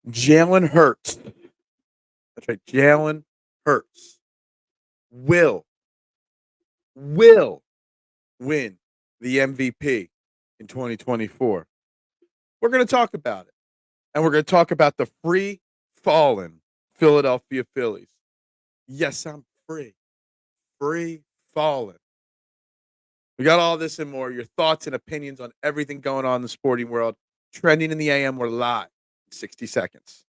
Jalen Hurts. That's right. Jalen Hurts will win the MVP in 2024. We're going to talk about it. And we're going to talk about the free fallen Philadelphia Phillies. Yes, I'm free. Free fallen. We got all this and more. Your thoughts and opinions on everything going on in the sporting world. Trending in the AM. We're live. 60 seconds.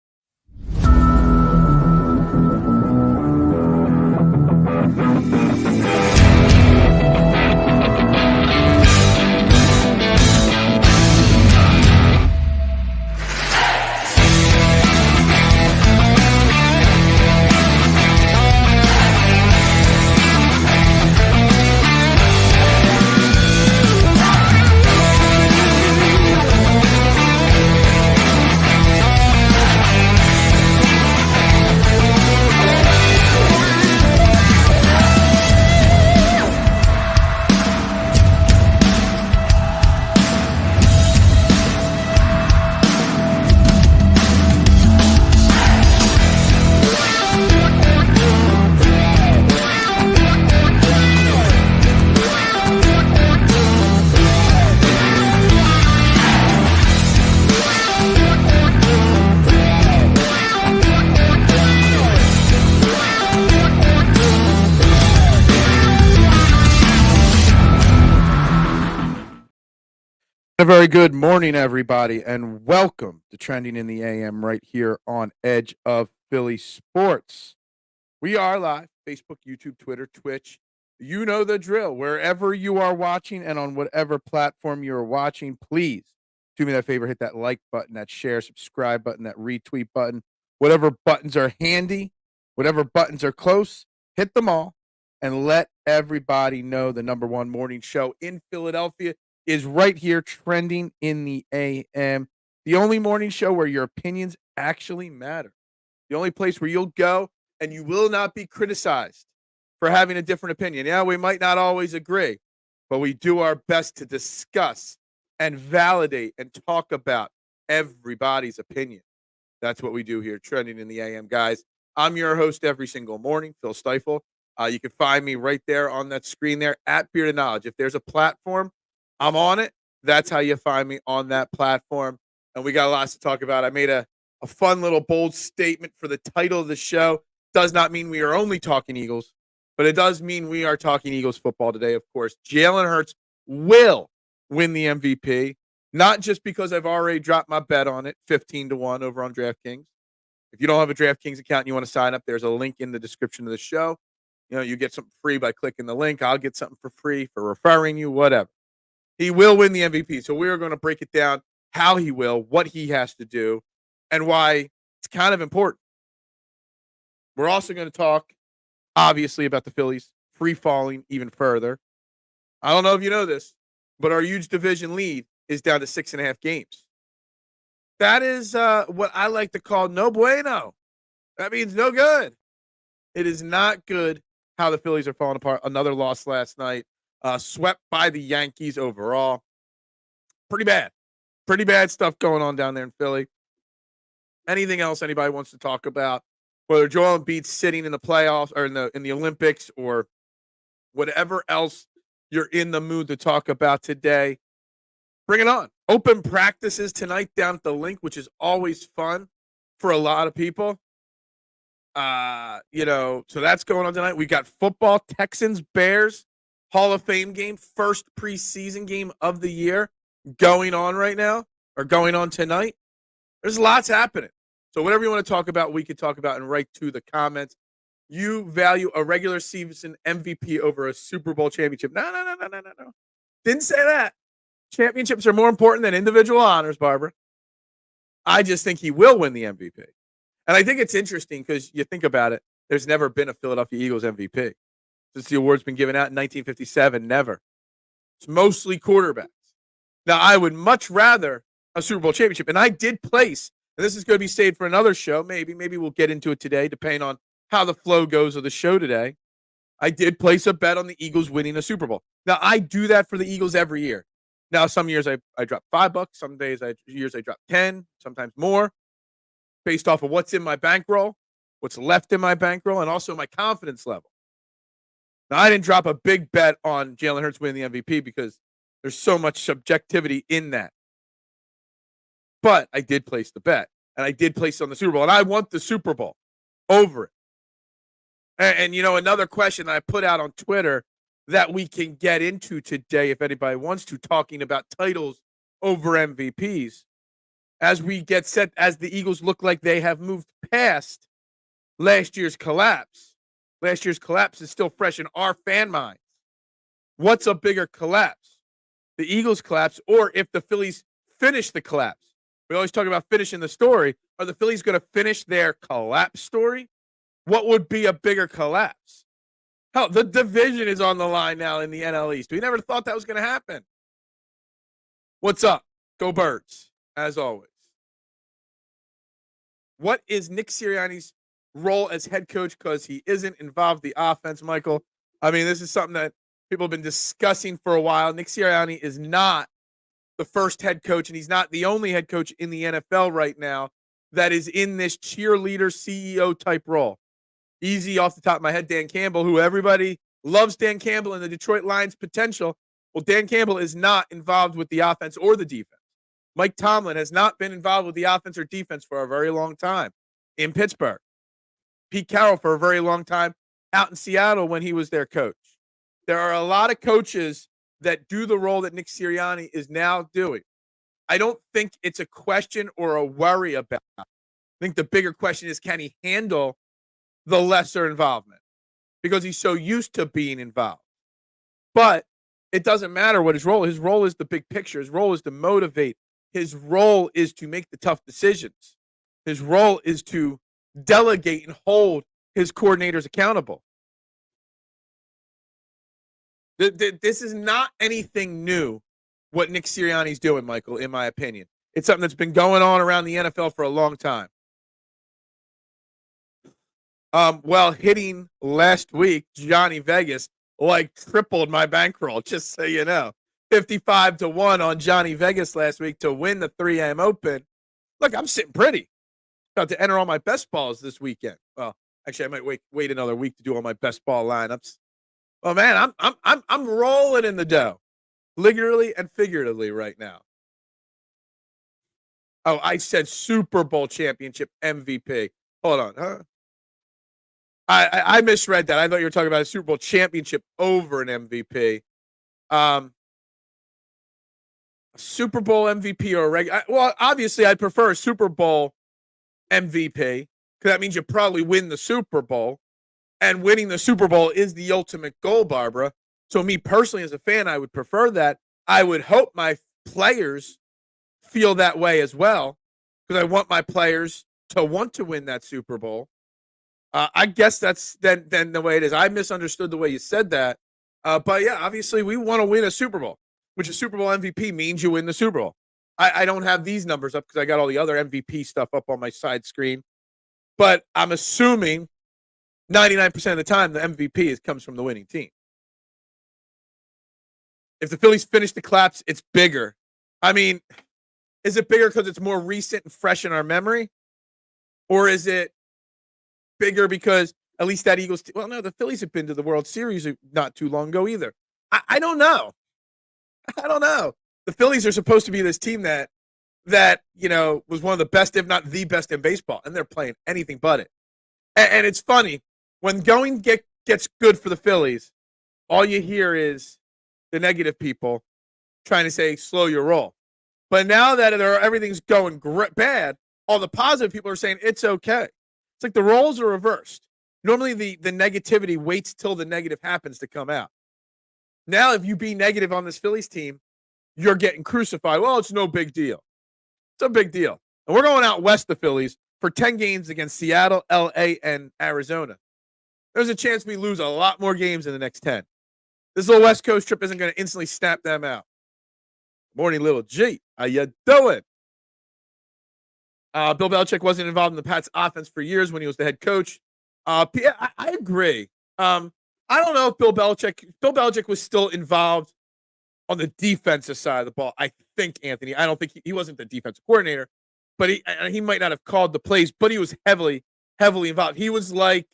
A very good morning, everybody, and welcome to Trending in the AM right here on Edge of Philly Sports. We are live, Facebook, YouTube, Twitter, Twitch. You know the drill. Wherever you are watching and on whatever platform you're watching, please do me that favor, hit that like button, that share, subscribe button, that retweet button. Whatever buttons are handy, whatever buttons are close, hit them all and let everybody know the number one morning show in Philadelphia is right here, Trending in the AM, the only morning show where your opinions actually matter, the only place where you'll go and you will not be criticized for having a different opinion. Yeah, we might not always agree, but we do our best to discuss and validate and talk about everybody's opinion. That's what we do here, Trending in the AM, guys. I'm your host every single morning, Phil Stiefel. You can find me right there on that screen there at Beard of Knowledge. If there's a platform, I'm on it. That's how you find me on that platform. And we got lots to talk about. I made a fun little bold statement for the title of the show. Does not mean we are only talking Eagles, but it does mean we are talking Eagles football today, of course. Jalen Hurts will win the MVP, not just because I've already dropped my bet on it, 15-1 over on DraftKings. If you don't have a DraftKings account and you want to sign up, there's a link in the description of the show. You know, you get something free by clicking the link. I'll get something for free for referring you, whatever. He will win the MVP. So we are going to break it down how he will, what he has to do, and why it's kind of important. We're also going to talk, obviously, about the Phillies free falling even further. I don't know if you know this, but our huge division lead is down to 6.5 games. That is what I like to call no bueno. That means no good. It is not good how the Phillies are falling apart. Another loss last night. Swept by the Yankees overall. Pretty bad. Pretty bad stuff going on down there in Philly. Anything else anybody wants to talk about? Whether Joel Embiid's sitting in the playoffs or in the Olympics or whatever else you're in the mood to talk about today, bring it on. Open practices tonight down at the link, which is always fun for a lot of people. So that's going on tonight. We got football, Texans, Bears. Hall of Fame game, first preseason game of the year going on right now or going on tonight. There's lots happening. So whatever you want to talk about, we can talk about and write to the comments. You value a regular season MVP over a Super Bowl championship. No. Didn't say that. Championships are more important than individual honors, Barbara. I just think he will win the MVP. And I think it's interesting because you think about it, there's never been a Philadelphia Eagles MVP. Since the award's been given out in 1957, never. It's mostly quarterbacks. Now, I would much rather a Super Bowl championship. And I did place, and this is going to be saved for another show. Maybe we'll get into it today, depending on how the flow goes of the show today. I did place a bet on the Eagles winning a Super Bowl. Now, I do that for the Eagles every year. Now, some years I drop $5. Some years I drop 10, sometimes more. based off of what's in my bankroll, what's left in my bankroll, and also my confidence level. Now, I didn't drop a big bet on Jalen Hurts winning the MVP because there's so much subjectivity in that. But I did place the bet, and I did place on the Super Bowl, and I want the Super Bowl over it. And another question I put out on Twitter that we can get into today, if anybody wants to, talking about titles over MVPs, as we get set, as the Eagles look like they have moved past last year's collapse. Last year's collapse is still fresh in our fan minds. What's a bigger collapse? The Eagles collapse, or if the Phillies finish the collapse? We always talk about finishing the story. Are the Phillies going to finish their collapse story? What would be a bigger collapse? Hell, the division is on the line now in the NL East. We never thought that was going to happen. What's up? Go Birds, as always. What is Nick Sirianni's role as head coach? Because he isn't involved in the offense, Michael. I mean, this is something that people have been discussing for a while. Nick Sirianni is not the first head coach, and he's not the only head coach in the NFL right now that is in this cheerleader CEO type role. Easy off the top of my head, Dan Campbell, who everybody loves Dan Campbell and the Detroit Lions' potential. Well, Dan Campbell is not involved with the offense or the defense. Mike Tomlin has not been involved with the offense or defense for a very long time in Pittsburgh. Pete Carroll for a very long time out in Seattle when he was their coach. There are a lot of coaches that do the role that Nick Sirianni is now doing. I don't think it's a question or a worry about it. I think the bigger question is, can he handle the lesser involvement? Because he's so used to being involved. But it doesn't matter what his role is. His role is the big picture. His role is to motivate. His role is to make the tough decisions. His role is to delegate and hold his coordinators accountable. This is not anything new, what Nick Sirianni's doing, Michael, in my opinion. It's something that's been going on around the NFL for a long time. Well, hitting last week, Johnny Vegas tripled my bankroll, just so you know. 55-1 on Johnny Vegas last week to win the 3M Open. Look, I'm sitting pretty. About to enter all my best balls this weekend. Well, actually, I might wait another week to do all my best ball lineups. Oh man, I'm rolling in the dough, literally and figuratively right now. Oh, I said Super Bowl championship MVP. Hold on, huh? I misread that. I thought you were talking about a Super Bowl championship over an MVP. Super Bowl MVP or a regular? Well, obviously, I'd prefer a Super Bowl MVP because that means you probably win the Super Bowl. And winning the Super Bowl is the ultimate goal, Barbara. So me personally, as a fan, I would prefer that. I would hope my players feel that way as well because I want my players to want to win that Super Bowl. I guess that's then the way it is. I misunderstood the way you said that. But yeah, obviously we want to win a Super Bowl, which a Super Bowl MVP means you win the Super Bowl. I don't have these numbers up because I got all the other MVP stuff up on my side screen. But I'm assuming 99% of the time, the MVP comes from the winning team. If the Phillies finish the collapse, it's bigger. I mean, is it bigger because it's more recent and fresh in our memory? Or is it bigger because at least that Eagles team? Well, no, the Phillies have been to the World Series not too long ago either. I don't know. I don't know. The Phillies are supposed to be this team that was one of the best, if not the best in baseball, and they're playing anything but it. And it's funny. When going gets good for the Phillies, all you hear is the negative people trying to say, slow your roll. But now that everything's going bad, all the positive people are saying, it's okay. It's like the roles are reversed. Normally, the negativity waits till the negative happens to come out. Now, if you be negative on this Phillies team, you're getting crucified. Well, it's no big deal. It's a big deal. And we're going out west, the Phillies, for 10 games against Seattle, L.A., and Arizona. There's a chance we lose a lot more games in the next 10. This little West Coast trip isn't going to instantly snap them out. Morning, little G. How you doing? Bill Belichick wasn't involved in the Pats offense for years when he was the head coach. I agree. I don't know if Bill Belichick was still involved on the defensive side of the ball. I think, Anthony, I don't think he wasn't the defensive coordinator. but he might not have called the plays, but he was heavily involved. He was like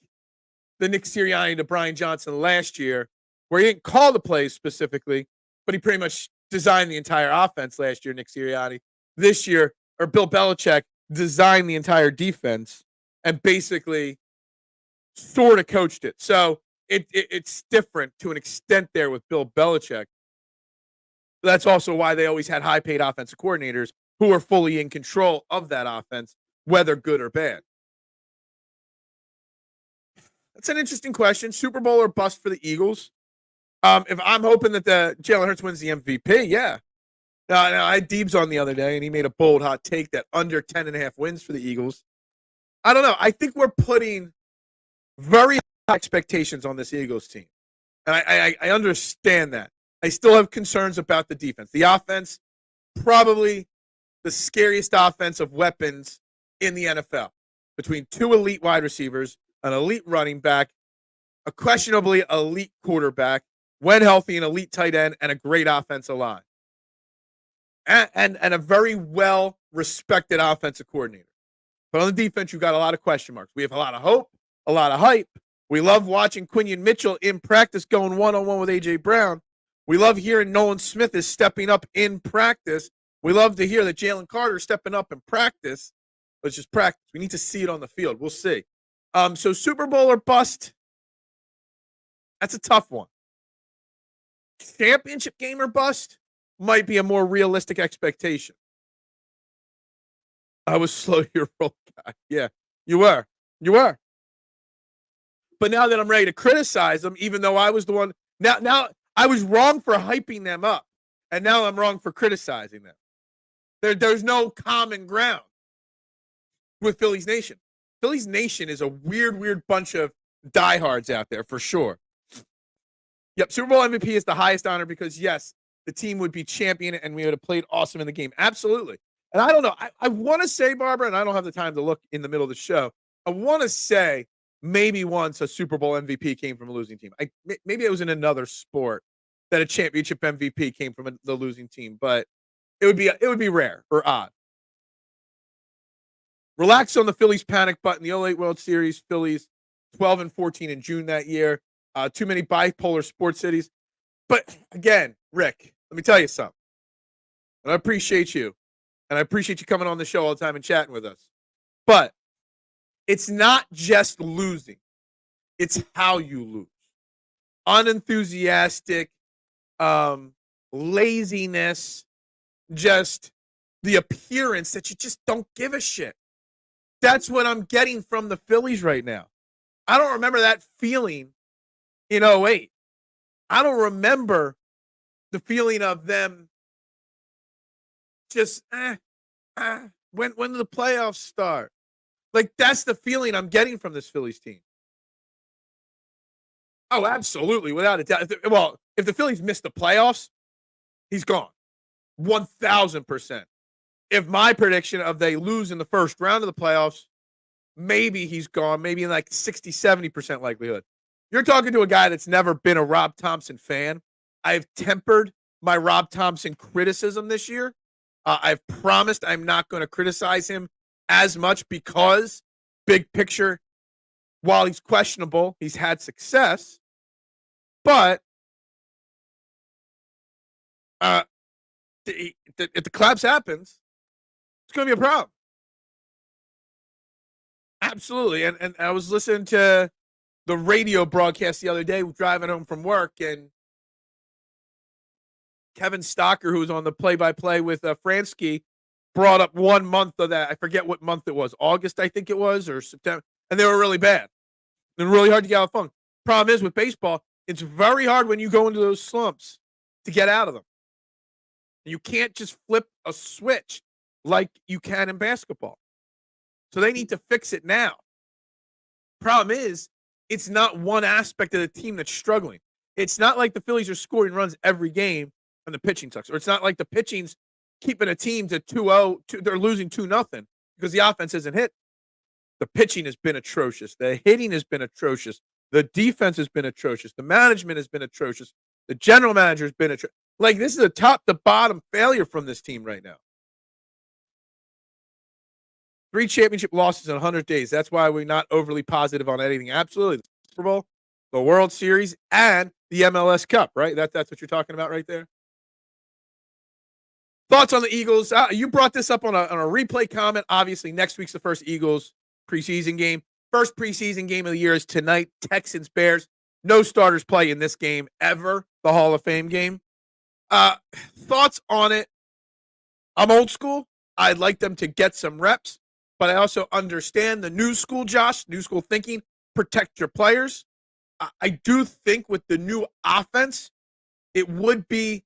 the Nick Sirianni to Brian Johnson last year, where he didn't call the plays specifically, but he pretty much designed the entire offense last year, Nick Sirianni. This year, or Bill Belichick designed the entire defense and basically sort of coached it. So it's different to an extent there with Bill Belichick. That's also why they always had high-paid offensive coordinators who are fully in control of that offense, whether good or bad. That's an interesting question. Super Bowl or bust for the Eagles? If I'm hoping that the Jalen Hurts wins the MVP, yeah. Now, I had Deebs on the other day, and he made a bold, hot take that under 10.5 wins for the Eagles. I don't know. I think we're putting very high expectations on this Eagles team. And I understand that. I still have concerns about the defense. The offense, probably the scariest offensive weapons in the NFL. Between two elite wide receivers, an elite running back, a questionably elite quarterback, when healthy, an elite tight end, and a great offensive line. And a very well-respected offensive coordinator. But on the defense, you've got a lot of question marks. We have a lot of hope, a lot of hype. We love watching Quinion Mitchell in practice going one-on-one with A.J. Brown. We love hearing Nolan Smith is stepping up in practice. We love to hear that Jalen Carter is stepping up in practice. Let's just practice. We need to see it on the field. We'll see. So Super Bowl or bust, that's a tough one. Championship game or bust might be a more realistic expectation. I was slow your roll guy. Yeah, you were. But now that I'm ready to criticize them, even though I was the one, now I was wrong for hyping them up, and now I'm wrong for criticizing them. There's no common ground with Phillies Nation. Phillies Nation is a weird bunch of diehards out there for sure. Yep, Super Bowl MVP is the highest honor because, yes, the team would be champion and we would have played awesome in the game. Absolutely. And I don't know. I want to say, Barbara, and I don't have the time to look in the middle of the show. I want to say maybe once a Super Bowl MVP came from a losing team. Maybe it was in another sport that a championship MVP came from the losing team, but it would be rare or odd. Relax on the Phillies panic button. The 08 World Series, Phillies 12-14 in June that year. Too many bipolar sports cities. But again, Rick, let me tell you something. And I appreciate you. And I appreciate you coming on the show all the time and chatting with us. But it's not just losing. It's how you lose. Unenthusiastic, laziness, just the appearance that you just don't give a shit. That's what I'm getting from the Phillies right now. I don't remember that feeling in 08. I don't remember the feeling of them just, when do the playoffs start? Like, that's the feeling I'm getting from this Phillies team. Oh, absolutely, without a doubt. Well, if the Phillies miss the playoffs, he's gone. 1,000%. If my prediction of they lose in the first round of the playoffs, maybe he's gone, maybe in like 60, 70% likelihood. You're talking to a guy that's never been a Rob Thompson fan. I've tempered my Rob Thompson criticism this year. I've promised I'm not going to criticize him as much because, big picture, while he's questionable, he's had success. But if the collapse happens, it's going to be a problem. Absolutely. And I was listening to the radio broadcast the other day, driving home from work, and Kevin Stocker, who was on the play-by-play with Fransky, brought up 1 month of that. I forget what month it was. August, I think it was, or September. And they were really bad. They're really hard to get out of funk. Problem is, with baseball, it's very hard when you go into those slumps to get out of them. You can't just flip a switch like you can in basketball. So they need to fix it now. Problem is, it's not one aspect of the team that's struggling. It's not like the Phillies are scoring runs every game and the pitching sucks. Or it's not like the pitching's keeping a team to 2-0. They're losing 2-0 because the offense isn't hit. The pitching has been atrocious. The hitting has been atrocious. The defense has been atrocious. The management has been atrocious. The general manager has been atrocious. Like, this is a top to bottom failure from this team right now. 3 championship losses in 100 days. That's why we're not overly positive on anything. Absolutely. The Super Bowl, the World Series, and the MLS Cup, right? That's what you're talking about right there. Thoughts on the Eagles? You brought this up on a replay comment. Obviously, next week's the first Eagles preseason game. First preseason game of the year is tonight, Texans-Bears. No starters play in this game ever, the Hall of Fame game. Thoughts on it? I'm old school. I'd like them to get some reps, but I also understand the new school, Josh, new school thinking, protect your players. I do think with the new offense, it would be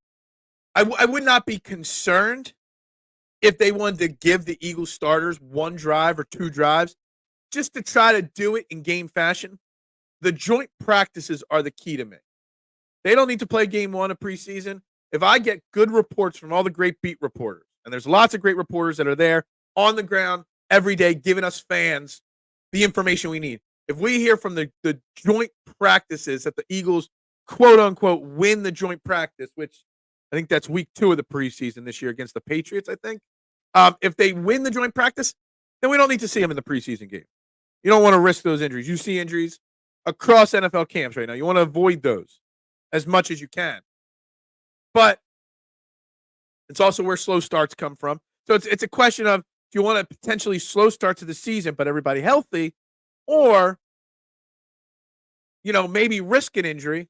I would not be concerned if they wanted to give the Eagles starters 1 drive or 2 drives just to try to do it in game fashion. The joint practices are the key to me. They don't need to play game 1 of preseason. If I get good reports from all the great beat reporters, and there's lots of great reporters that are there on the ground every day giving us fans the information we need. If we hear from the joint practices that the Eagles, quote unquote, win the joint practice, which I think that's week 2 of the preseason this year against the Patriots, I think. If they win the joint practice, then we don't need to see them in the preseason game. You don't want to risk those injuries. You see injuries across NFL camps right now. You want to avoid those as much as you can. But it's also where slow starts come from. So it's a question of, do you want a potentially slow start to the season, but everybody healthy, or, maybe risk an injury,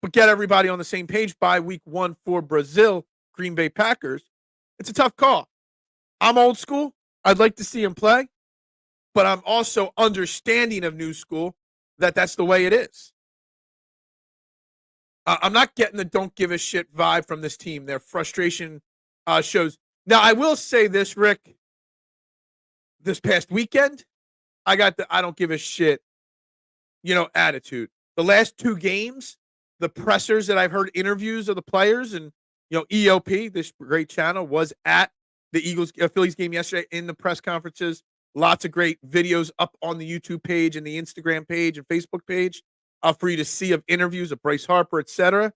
but get everybody on the same page by week 1 for Brazil, Green Bay Packers. It's a tough call. I'm old school. I'd like to see him play, but I'm also understanding of new school that that's the way it is. I'm not getting the don't give a shit vibe from this team. Their frustration shows. Now, I will say this, Rick. This past weekend, I got the I don't give a shit, attitude. The last 2 games, the pressers that I've heard interviews of the players and, EOP, this great channel, was at the Phillies game yesterday in the press conferences. Lots of great videos up on the YouTube page and the Instagram page and Facebook page for you to see of interviews of Bryce Harper, etc.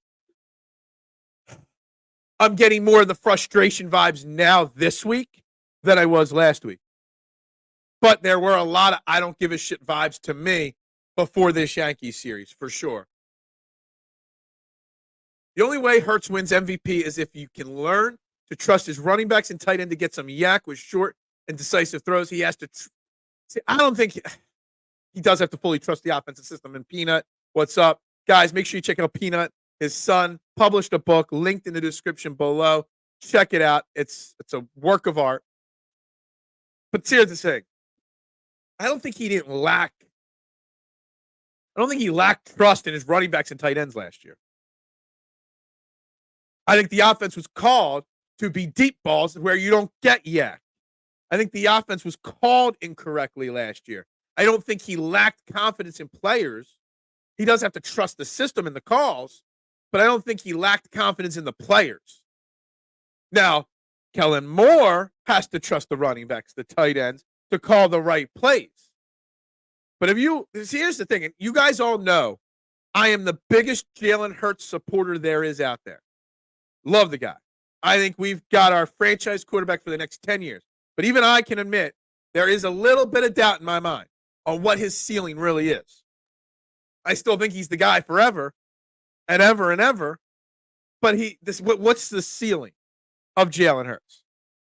I'm getting more of the frustration vibes now this week than I was last week. But there were a lot of I don't give a shit vibes to me before this Yankees series, for sure. The only way Hurts wins MVP is if you can learn to trust his running backs and tight end to get some yak with short and decisive throws. He has to see, I don't think he does have to fully trust the offensive system. And Peanut, what's up? Guys, make sure you check out Peanut. His son published a book, linked in the description below. Check it out. It's a work of art. But here's the thing. I don't think he lacked trust in his running backs and tight ends last year. I think the offense was called to be deep balls where you don't get yak. I think the offense was called incorrectly last year. I don't think he lacked confidence in players. He does have to trust the system and the calls, but I don't think he lacked confidence in the players. Now, Kellen Moore has to trust the running backs, the tight ends, to call the right plays. But here's the thing, and you guys all know, I am the biggest Jalen Hurts supporter there is out there. Love the guy. I think we've got our franchise quarterback for the next 10 years. But even I can admit there is a little bit of doubt in my mind on what his ceiling really is. I still think he's the guy forever and ever and ever. But what's the ceiling of Jalen Hurts?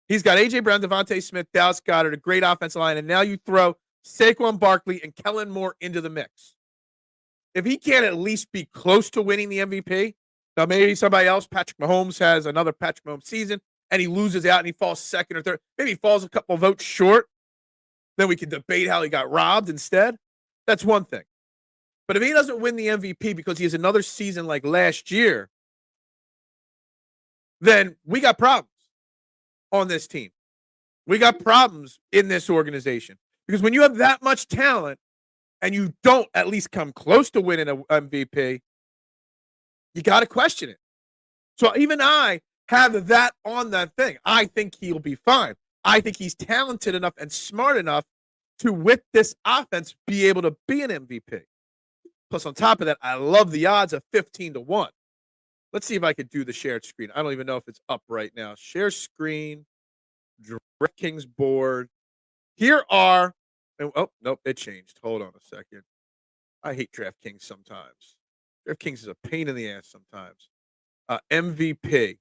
He's got A.J. Brown, Devontae Smith, Dallas Goedert, a great offensive line, and now you throw Saquon Barkley and Kellen Moore into the mix. If he can't at least be close to winning the MVP, now maybe somebody else, Patrick Mahomes, has another Patrick Mahomes season, and he loses out and he falls second or third. Maybe he falls a couple of votes short. Then we can debate how he got robbed instead. That's one thing. But if he doesn't win the MVP because he has another season like last year, then we got problems on this team. We got problems in this organization. Because when you have that much talent and you don't at least come close to winning an MVP, you got to question it. So even I have that on that thing. I think he'll be fine. I think he's talented enough and smart enough to, with this offense, be able to be an MVP. Plus, on top of that, I love the odds of 15-1. Let's see if I could do the shared screen. I don't even know if it's up right now. Share screen, DraftKings board. Here are, oh, nope, it changed. Hold on a second. I hate DraftKings sometimes. DraftKings is a pain in the ass sometimes. MVP.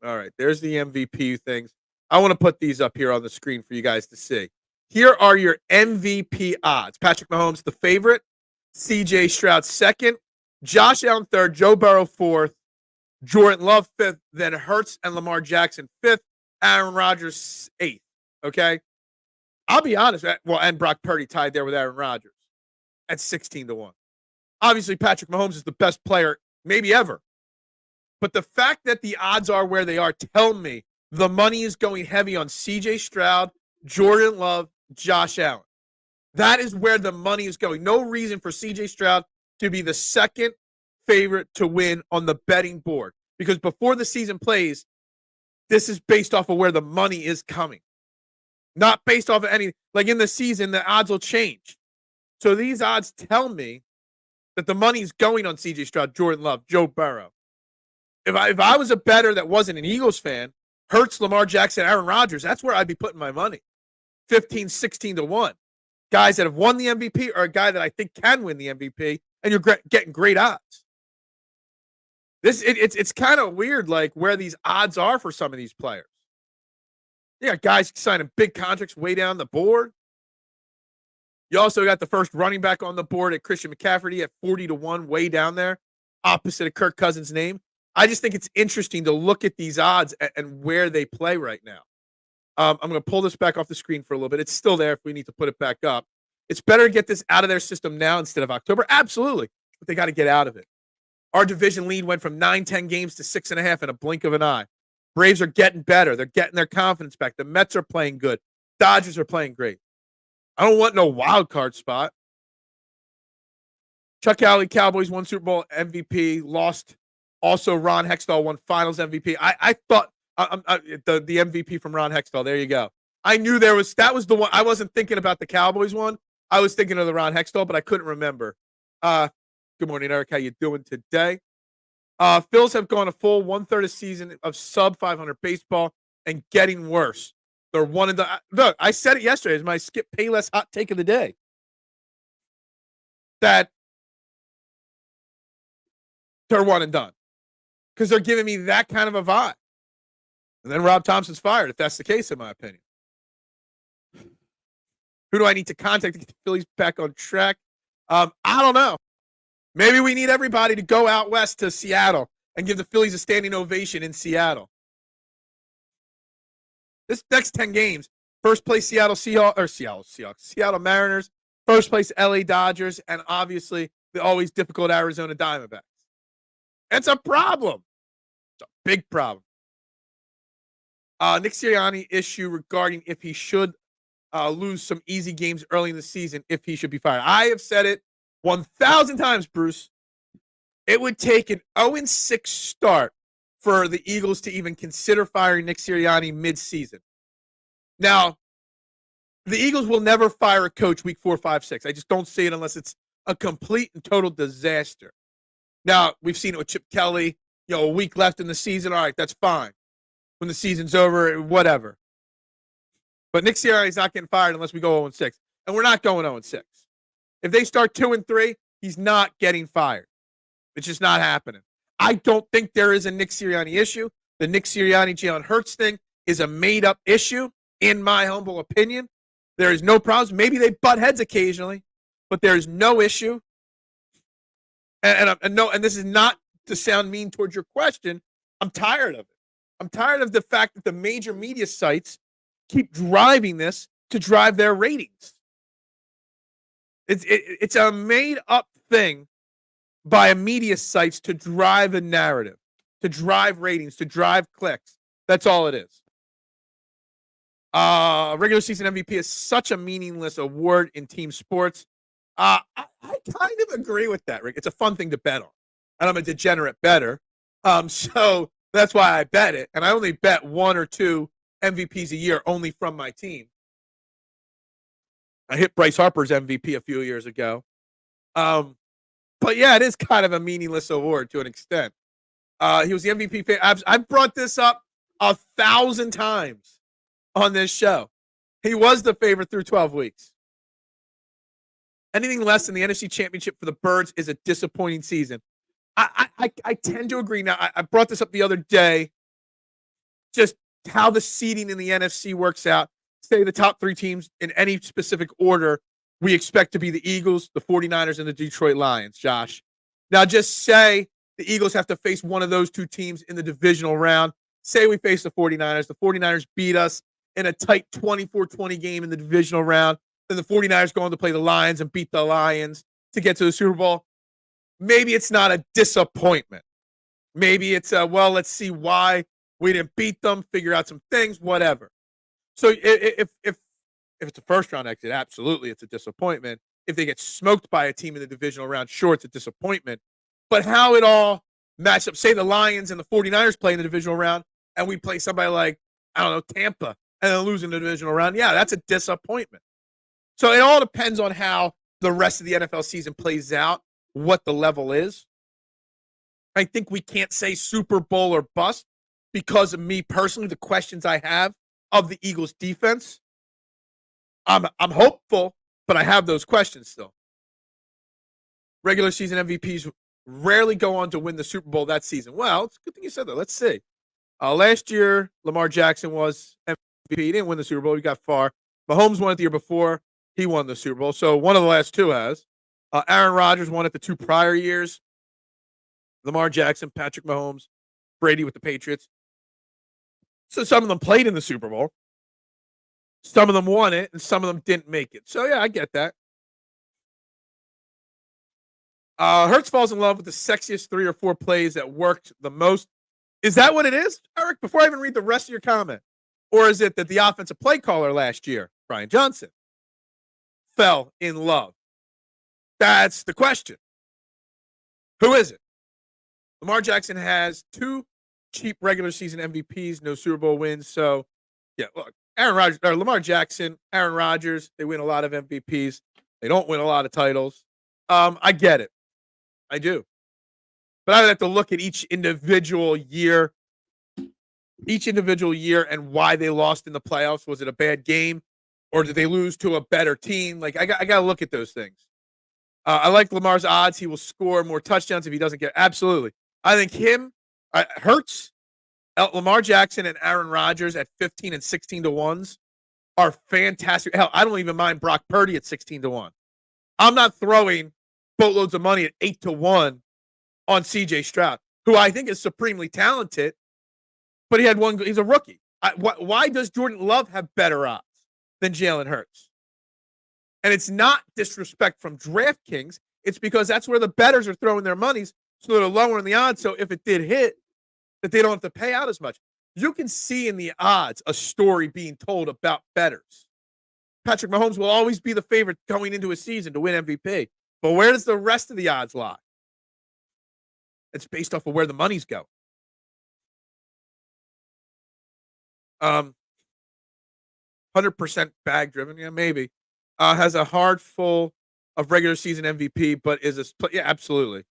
All right, there's the MVP things. I want to put these up here on the screen for you guys to see. Here are your MVP odds. Patrick Mahomes, the favorite. CJ Stroud, second. Josh Allen, third. Joe Burrow, fourth. Jordan Love, fifth. Then Hurts and Lamar Jackson, fifth. Aaron Rodgers, eighth. Okay? I'll be honest. Well, and Brock Purdy tied there with Aaron Rodgers at 16-1. Obviously, Patrick Mahomes is the best player maybe ever. But the fact that the odds are where they are tell me the money is going heavy on CJ Stroud, Jordan Love, Josh Allen. That is where the money is going. No reason for CJ Stroud to be the second favorite to win on the betting board. Because before the season plays, this is based off of where the money is coming. Not based off of any, like in the season, the odds will change. So these odds tell me that the money is going on CJ Stroud, Jordan Love, Joe Burrow. If I was a bettor that wasn't an Eagles fan, Hurts, Lamar Jackson, Aaron Rodgers, that's where I'd be putting my money. 15, 16-1. Guys that have won the MVP or a guy that I think can win the MVP, and you're getting great odds. It's kind of weird, like where these odds are for some of these players. Yeah, guys signing big contracts way down the board. You also got the first running back on the board at Christian McCaffrey at 40-1, way down there, opposite of Kirk Cousins' name. I just think it's interesting to look at these odds and where they play right now. I'm going to pull this back off the screen for a little bit. It's still there if we need to put it back up. It's better to get this out of their system now instead of October. Absolutely. But they got to get out of it. Our division lead went from 9-10 games to 6.5 in a blink of an eye. Braves are getting better. They're getting their confidence back. The Mets are playing good. Dodgers are playing great. I don't want no wild card spot. Chuck Howley, Cowboys won Super Bowl MVP, lost. Also, Ron Hextall won Finals MVP. I thought the MVP from Ron Hextall. There you go. I knew that was the one. I wasn't thinking about the Cowboys one. I was thinking of the Ron Hextall, but I couldn't remember. Good morning, Eric. How you doing today? Phillies have gone a full 1/3 of season of sub 500 baseball and getting worse. They're one of the look. I said it yesterday. It's my Skip Payless hot take of the day. That they're one and done because they're giving me that kind of a vibe. And then Rob Thompson's fired, if that's the case, in my opinion. Who do I need to contact to get the Phillies back on track? I don't know. Maybe we need everybody to go out west to Seattle and give the Phillies a standing ovation in Seattle. This next 10 games, first place Seattle Mariners, first place LA Dodgers, and obviously the always difficult Arizona Diamondbacks. It's a problem. It's a big problem. Nick Sirianni issue regarding if he should lose some easy games early in the season, if he should be fired. I have said it 1,000 times, Bruce. It would take an 0-6 start for the Eagles to even consider firing Nick Sirianni mid-season. Now, the Eagles will never fire a coach week 4, 5, 6. I just don't see it unless it's a complete and total disaster. Now, we've seen it with Chip Kelly. A week left in the season. All right, that's fine. When the season's over, whatever. But Nick Sirianni's not getting fired unless we go 0-6. And we're not going 0-6. If they start 2-3, he's not getting fired. It's just not happening. I don't think there is a Nick Sirianni issue. The Nick Sirianni, Jalen Hurts thing is a made-up issue, in my humble opinion. There is no problems. Maybe they butt heads occasionally, but there is no issue. And this is not to sound mean towards your question. I'm tired of it. I'm tired of the fact that the major media sites keep driving this to drive their ratings. It's a made-up thing by a media sites to drive a narrative, to drive ratings, to drive clicks. That's all it is. Regular season MVP is such a meaningless award in team sports. I kind of agree with that, Rick. It's a fun thing to bet on. And I'm a degenerate bettor. So that's why I bet it. And I only bet 1 or 2 MVPs a year only from my team. I hit Bryce Harper's MVP a few years ago. But yeah, it is kind of a meaningless award to an extent. He was the MVP. I've brought this up 1,000 times on this show. He was the favorite through 12 weeks. Anything less than the NFC Championship for the Birds is a disappointing season. I tend to agree. Now, I brought this up the other day, just how the seeding in the NFC works out. Say the top three teams in any specific order, we expect to be the Eagles, the 49ers, and the Detroit Lions, Josh. Now, just say the Eagles have to face one of those two teams in the divisional round. Say we face the 49ers. The 49ers beat us in a tight 24-20 game in the divisional round. Then the 49ers go on to play the Lions and beat the Lions to get to the Super Bowl. Maybe it's not a disappointment. Maybe it's let's see why we didn't beat them, figure out some things, whatever. So if it's a first round exit, absolutely it's a disappointment. If they get smoked by a team in the divisional round, sure, it's a disappointment. But how it all matched up, say the Lions and the 49ers play in the divisional round, and we play somebody like, I don't know, Tampa, and then lose in the divisional round, yeah, that's a disappointment. So it all depends on how the rest of the NFL season plays out, what the level is. I think we can't say Super Bowl or bust because of me personally, the questions I have of the Eagles defense. I'm hopeful, but I have those questions still. Regular season MVPs rarely go on to win the Super Bowl that season. Well, it's a good thing you said that. Let's see. Last year, Lamar Jackson was MVP. He didn't win the Super Bowl. He got far. Mahomes won it the year before. He won the Super Bowl. So one of the last two has. Aaron Rodgers won it the two prior years. Lamar Jackson, Patrick Mahomes, Brady with the Patriots. So some of them played in the Super Bowl. Some of them won it, and some of them didn't make it. So, yeah, I get that. Hurts falls in love with the sexiest 3 or 4 plays that worked the most. Is that what it is, Eric? Before I even read the rest of your comment. Or is it that the offensive play caller last year, Brian Johnson, fell in love? That's the question. Who is it? Lamar Jackson has 2 cheap regular season MVPs, no Super Bowl wins. So, yeah, look, Lamar Jackson, Aaron Rodgers, they win a lot of MVPs. They don't win a lot of titles. I get it. I do. But I would have to look at each individual year and why they lost in the playoffs. Was it a bad game or did they lose to a better team? Like, I got to look at those things. I like Lamar's odds. He will score more touchdowns if he doesn't get. Absolutely. I think Hurts, Lamar Jackson, and Aaron Rodgers at 15 and 16 to 1s are fantastic. Hell, I don't even mind Brock Purdy at 16 to 1. I'm not throwing boatloads of money at 8 to 1 on CJ Stroud, who I think is supremely talented, but he's a rookie. Why does Jordan Love have better odds than Jalen Hurts? And it's not disrespect from DraftKings. It's because that's where the bettors are throwing their monies, so they're lowering the odds. So if it did hit, that they don't have to pay out as much. You can see in the odds a story being told about bettors. Patrick Mahomes will always be the favorite going into a season to win MVP. But where does the rest of the odds lie? It's based off of where the money's going. 100% bag driven, yeah, maybe. Has a heart full of regular season MVP, but yeah, absolutely.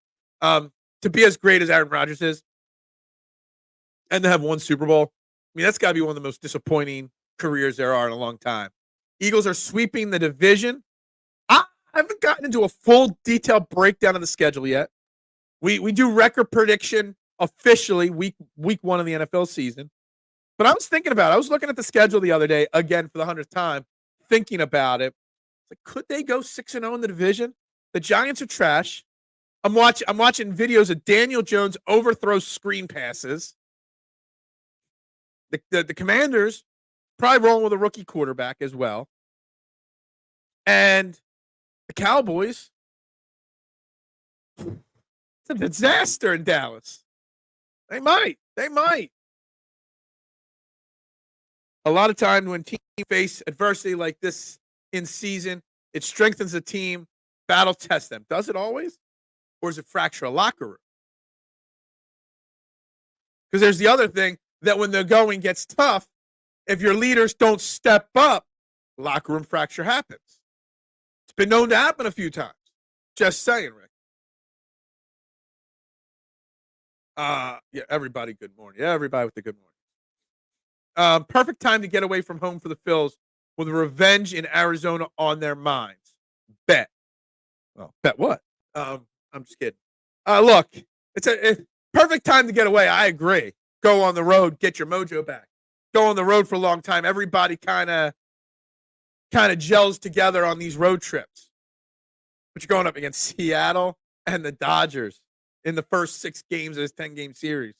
To be as great as Aaron Rodgers is, and to have one Super Bowl, I mean, that's got to be one of the most disappointing careers there are in a long time. Eagles are sweeping the division. I haven't gotten into a full detailed breakdown of the schedule yet. We do record prediction officially week 1 of the NFL season. But I was thinking about it. I was looking at the schedule the other day, again, for the 100th time, thinking about it. Like, could they go 6-0 in the division? The Giants are trash. I'm watching videos of Daniel Jones overthrow screen passes. The Commanders probably rolling with a rookie quarterback as well. And the Cowboys, it's a disaster in Dallas. They might. A lot of times when teams face adversity like this in season, it strengthens the team, battle test them. Does it always? Or does it fracture a locker room? Because there's the other thing that when the going gets tough, if your leaders don't step up, locker room fracture happens. It's been known to happen a few times. Just saying, Rick. Yeah, everybody, good morning. Yeah, everybody with the good morning. Perfect time to get away from home for the Phils with revenge in Arizona on their minds. Bet. Well, bet what? I'm just kidding. Look, it's a perfect time to get away. I agree. Go on the road, get your mojo back. Go on the road for a long time. Everybody kind of gels together on these road trips. But you're going up against Seattle and the Dodgers in the first 6 games of this 10-game series.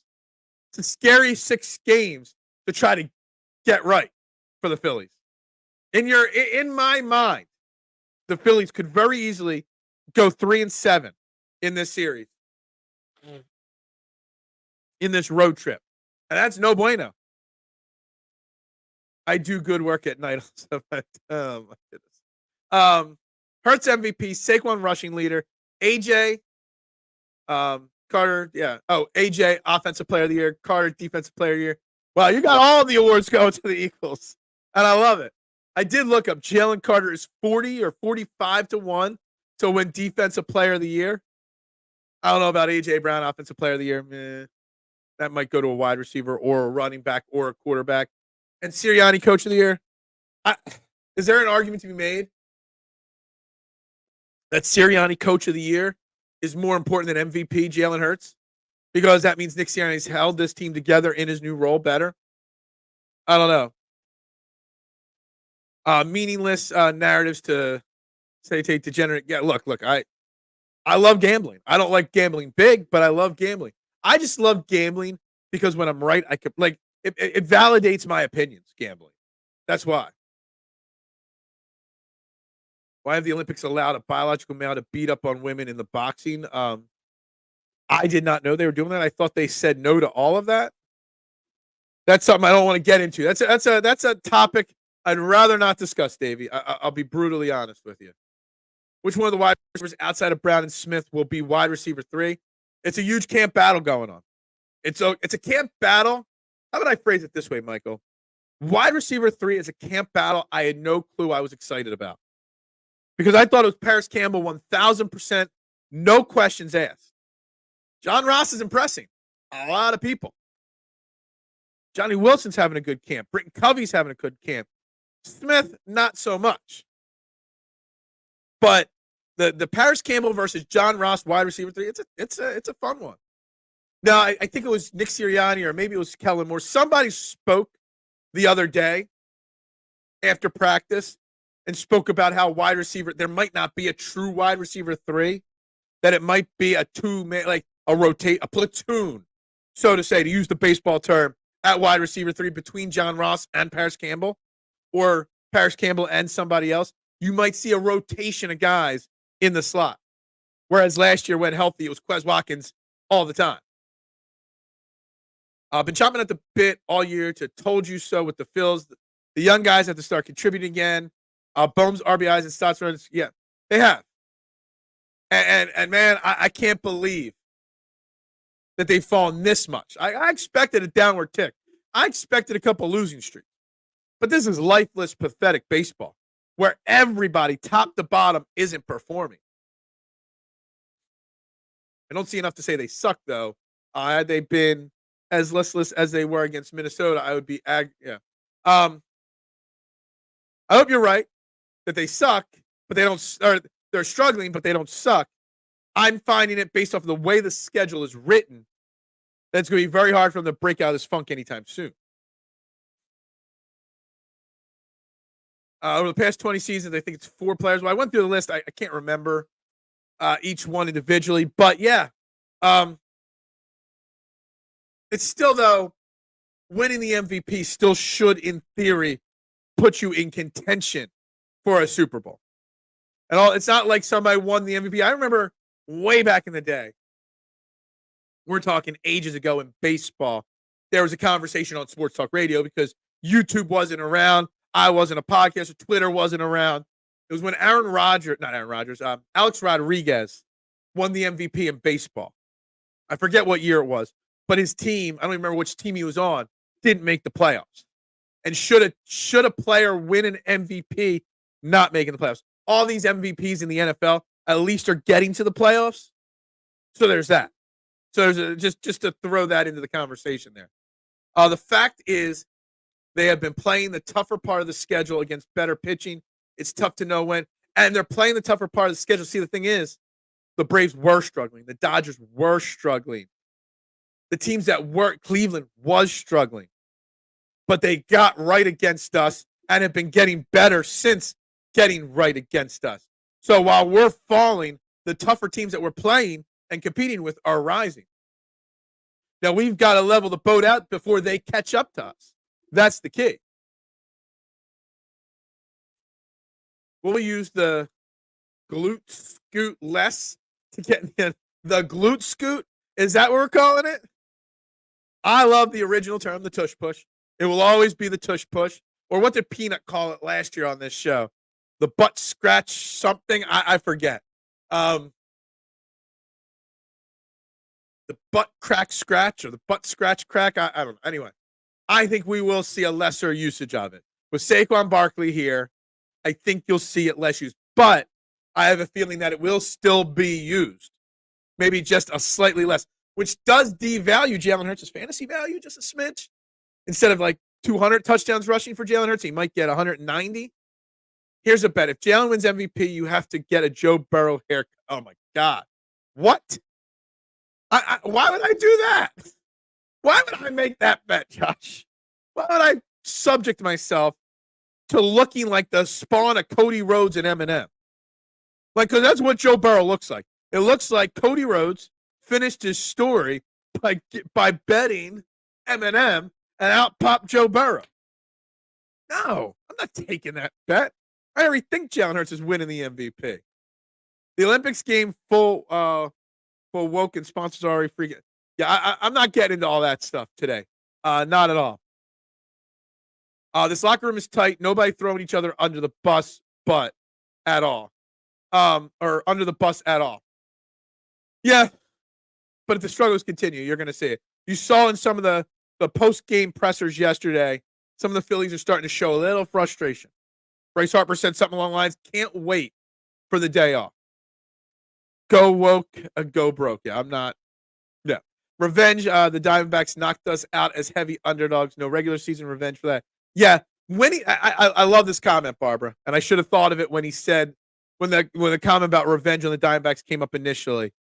It's a scary 6 games to try to get right for the Phillies. In my mind, the Phillies could very easily go 3-7 in this series, in this road trip, and that's no bueno. I do good work at night. Also, but, oh my goodness. Hurts MVP, Saquon rushing leader, AJ, Carter, yeah. Oh, AJ, offensive player of the year, Carter, defensive player of the year. Wow, you got all the awards going to the Eagles, and I love it. I did look up. Jalen Carter is 40 or 45 to 1 to win defensive player of the year. I don't know about AJ Brown, offensive player of the year. That might go to a wide receiver or a running back or a quarterback. And Sirianni, coach of the year. Is there an argument to be made that Sirianni, coach of the year, is more important than MVP Jalen Hurts? Because that means Nick Sirianni's held this team together in his new role better? I don't know. Meaningless narratives to say take degenerate. Yeah, look, I love gambling. I don't like gambling big, but I love gambling. I just love gambling because when I'm right, I could it validates my opinions, gambling. That's why. Why have the Olympics allowed a biological male to beat up on women in the boxing? I did not know they were doing that. I thought they said no to all of that. That's something I don't want to get into. That's a topic I'd rather not discuss, Davey. I'll be brutally honest with you. Which one of the wide receivers outside of Brown and Smith will be wide receiver 3? It's a huge camp battle going on. It's a camp battle. How would I phrase it this way, Michael? Wide receiver 3 is a camp battle I had no clue I was excited about. Because I thought it was Paris Campbell 1,000%, no questions asked. John Ross is impressing a lot of people. Johnny Wilson's having a good camp. Britton Covey's having a good camp. Smith, not so much. But the Paris Campbell versus John Ross wide receiver 3, it's a fun one. Now, I think it was Nick Sirianni or maybe it was Kellen Moore. Somebody spoke the other day after practice and spoke about how wide receiver, there might not be a true wide receiver 3, that it might be a 2-man, like a platoon, so to say, to use the baseball term, at wide receiver 3 between John Ross and Paris Campbell, or Paris Campbell and somebody else. You might see a rotation of guys in the slot. Whereas last year, when healthy, it was Quez Watkins all the time. I've been chomping at the bit all year to told you so with the Phils. The young guys have to start contributing again. Bohm's RBIs and stats runs, yeah, they have. And man, I can't believe that they've fallen this much. I expected a downward tick. I expected a couple losing streaks. But this is lifeless, pathetic baseball where everybody, top to bottom, isn't performing. I don't see enough to say they suck, though. Had they been as listless as they were against Minnesota, I would be yeah. I hope you're right that they suck, but they don't. Or they're struggling, but they don't suck. I'm finding it based off of the way the schedule is written that it's going to be very hard for them to break out of this funk anytime soon. Over the past 20 seasons, I think it's 4 players. Well, I went through the list. I can't remember each one individually, but yeah. It's still, though, winning the MVP still should, in theory, put you in contention for a Super Bowl. And it's not like somebody won the MVP. I remember way back in the day, we're talking ages ago in baseball, there was a conversation on sports talk radio because YouTube wasn't around. I wasn't a podcaster. Twitter wasn't around. It was when Alex Rodriguez won the MVP in baseball. I forget what year it was, but his team, I don't even remember which team he was on, didn't make the playoffs. And should a player win an MVP not making the playoffs? All these MVPs in the NFL at least are getting to the playoffs. So there's that. So there's just to throw that into the conversation there. The fact is, They have been playing the tougher part of the schedule against better pitching. It's tough to know when. And they're playing the tougher part of the schedule. See, the thing is, the Braves were struggling. The Dodgers were struggling. The teams that weren't, Cleveland was struggling. But they got right against us and have been getting better since getting right against us. So while we're falling, the tougher teams that we're playing and competing with are rising. Now, we've got to level the boat out before they catch up to us. That's the key. We'll use the glute scoot less to get in. The glute scoot? Is that what we're calling it? I love the original term, the tush push. It will always be the tush push. Or what did Peanut call it last year on this show? The butt scratch something? I forget. The butt crack scratch or the butt scratch crack? I don't know. Anyway, I think we will see a lesser usage of it. With Saquon Barkley here, I think you'll see it less used. But I have a feeling that it will still be used. Maybe just a slightly less, which does devalue Jalen Hurts' fantasy value just a smidge. Instead of like 200 touchdowns rushing for Jalen Hurts, he might get 190. Here's a bet. If Jalen wins MVP, you have to get a Joe Burrow haircut. Oh, my God. What? Why would I do that? Why would I make that bet, Josh? Why would I subject myself to looking like the spawn of Cody Rhodes and Eminem? Like, because that's what Joe Burrow looks like. It looks like Cody Rhodes finished his story by betting Eminem and out popped Joe Burrow. No, I'm not taking that bet. I already think Jalen Hurts is winning the MVP. The Olympics game full woke and sponsors already freaking. Yeah, I'm not getting into all that stuff today. Not at all. This locker room is tight. Nobody throwing each other under the bus, but at all. Or under the bus at all. Yeah, but if the struggles continue, you're going to see it. You saw in some of the post-game pressers yesterday, some of the Phillies are starting to show a little frustration. Bryce Harper said something along the lines, can't wait for the day off. Go woke, go broke. Yeah, I'm not. Yeah. Revenge, the Diamondbacks knocked us out as heavy underdogs. No regular season revenge for that. Yeah, when I love this comment, Barbara, and I should have thought of it when he said, when the comment about revenge on the Diamondbacks came up initially.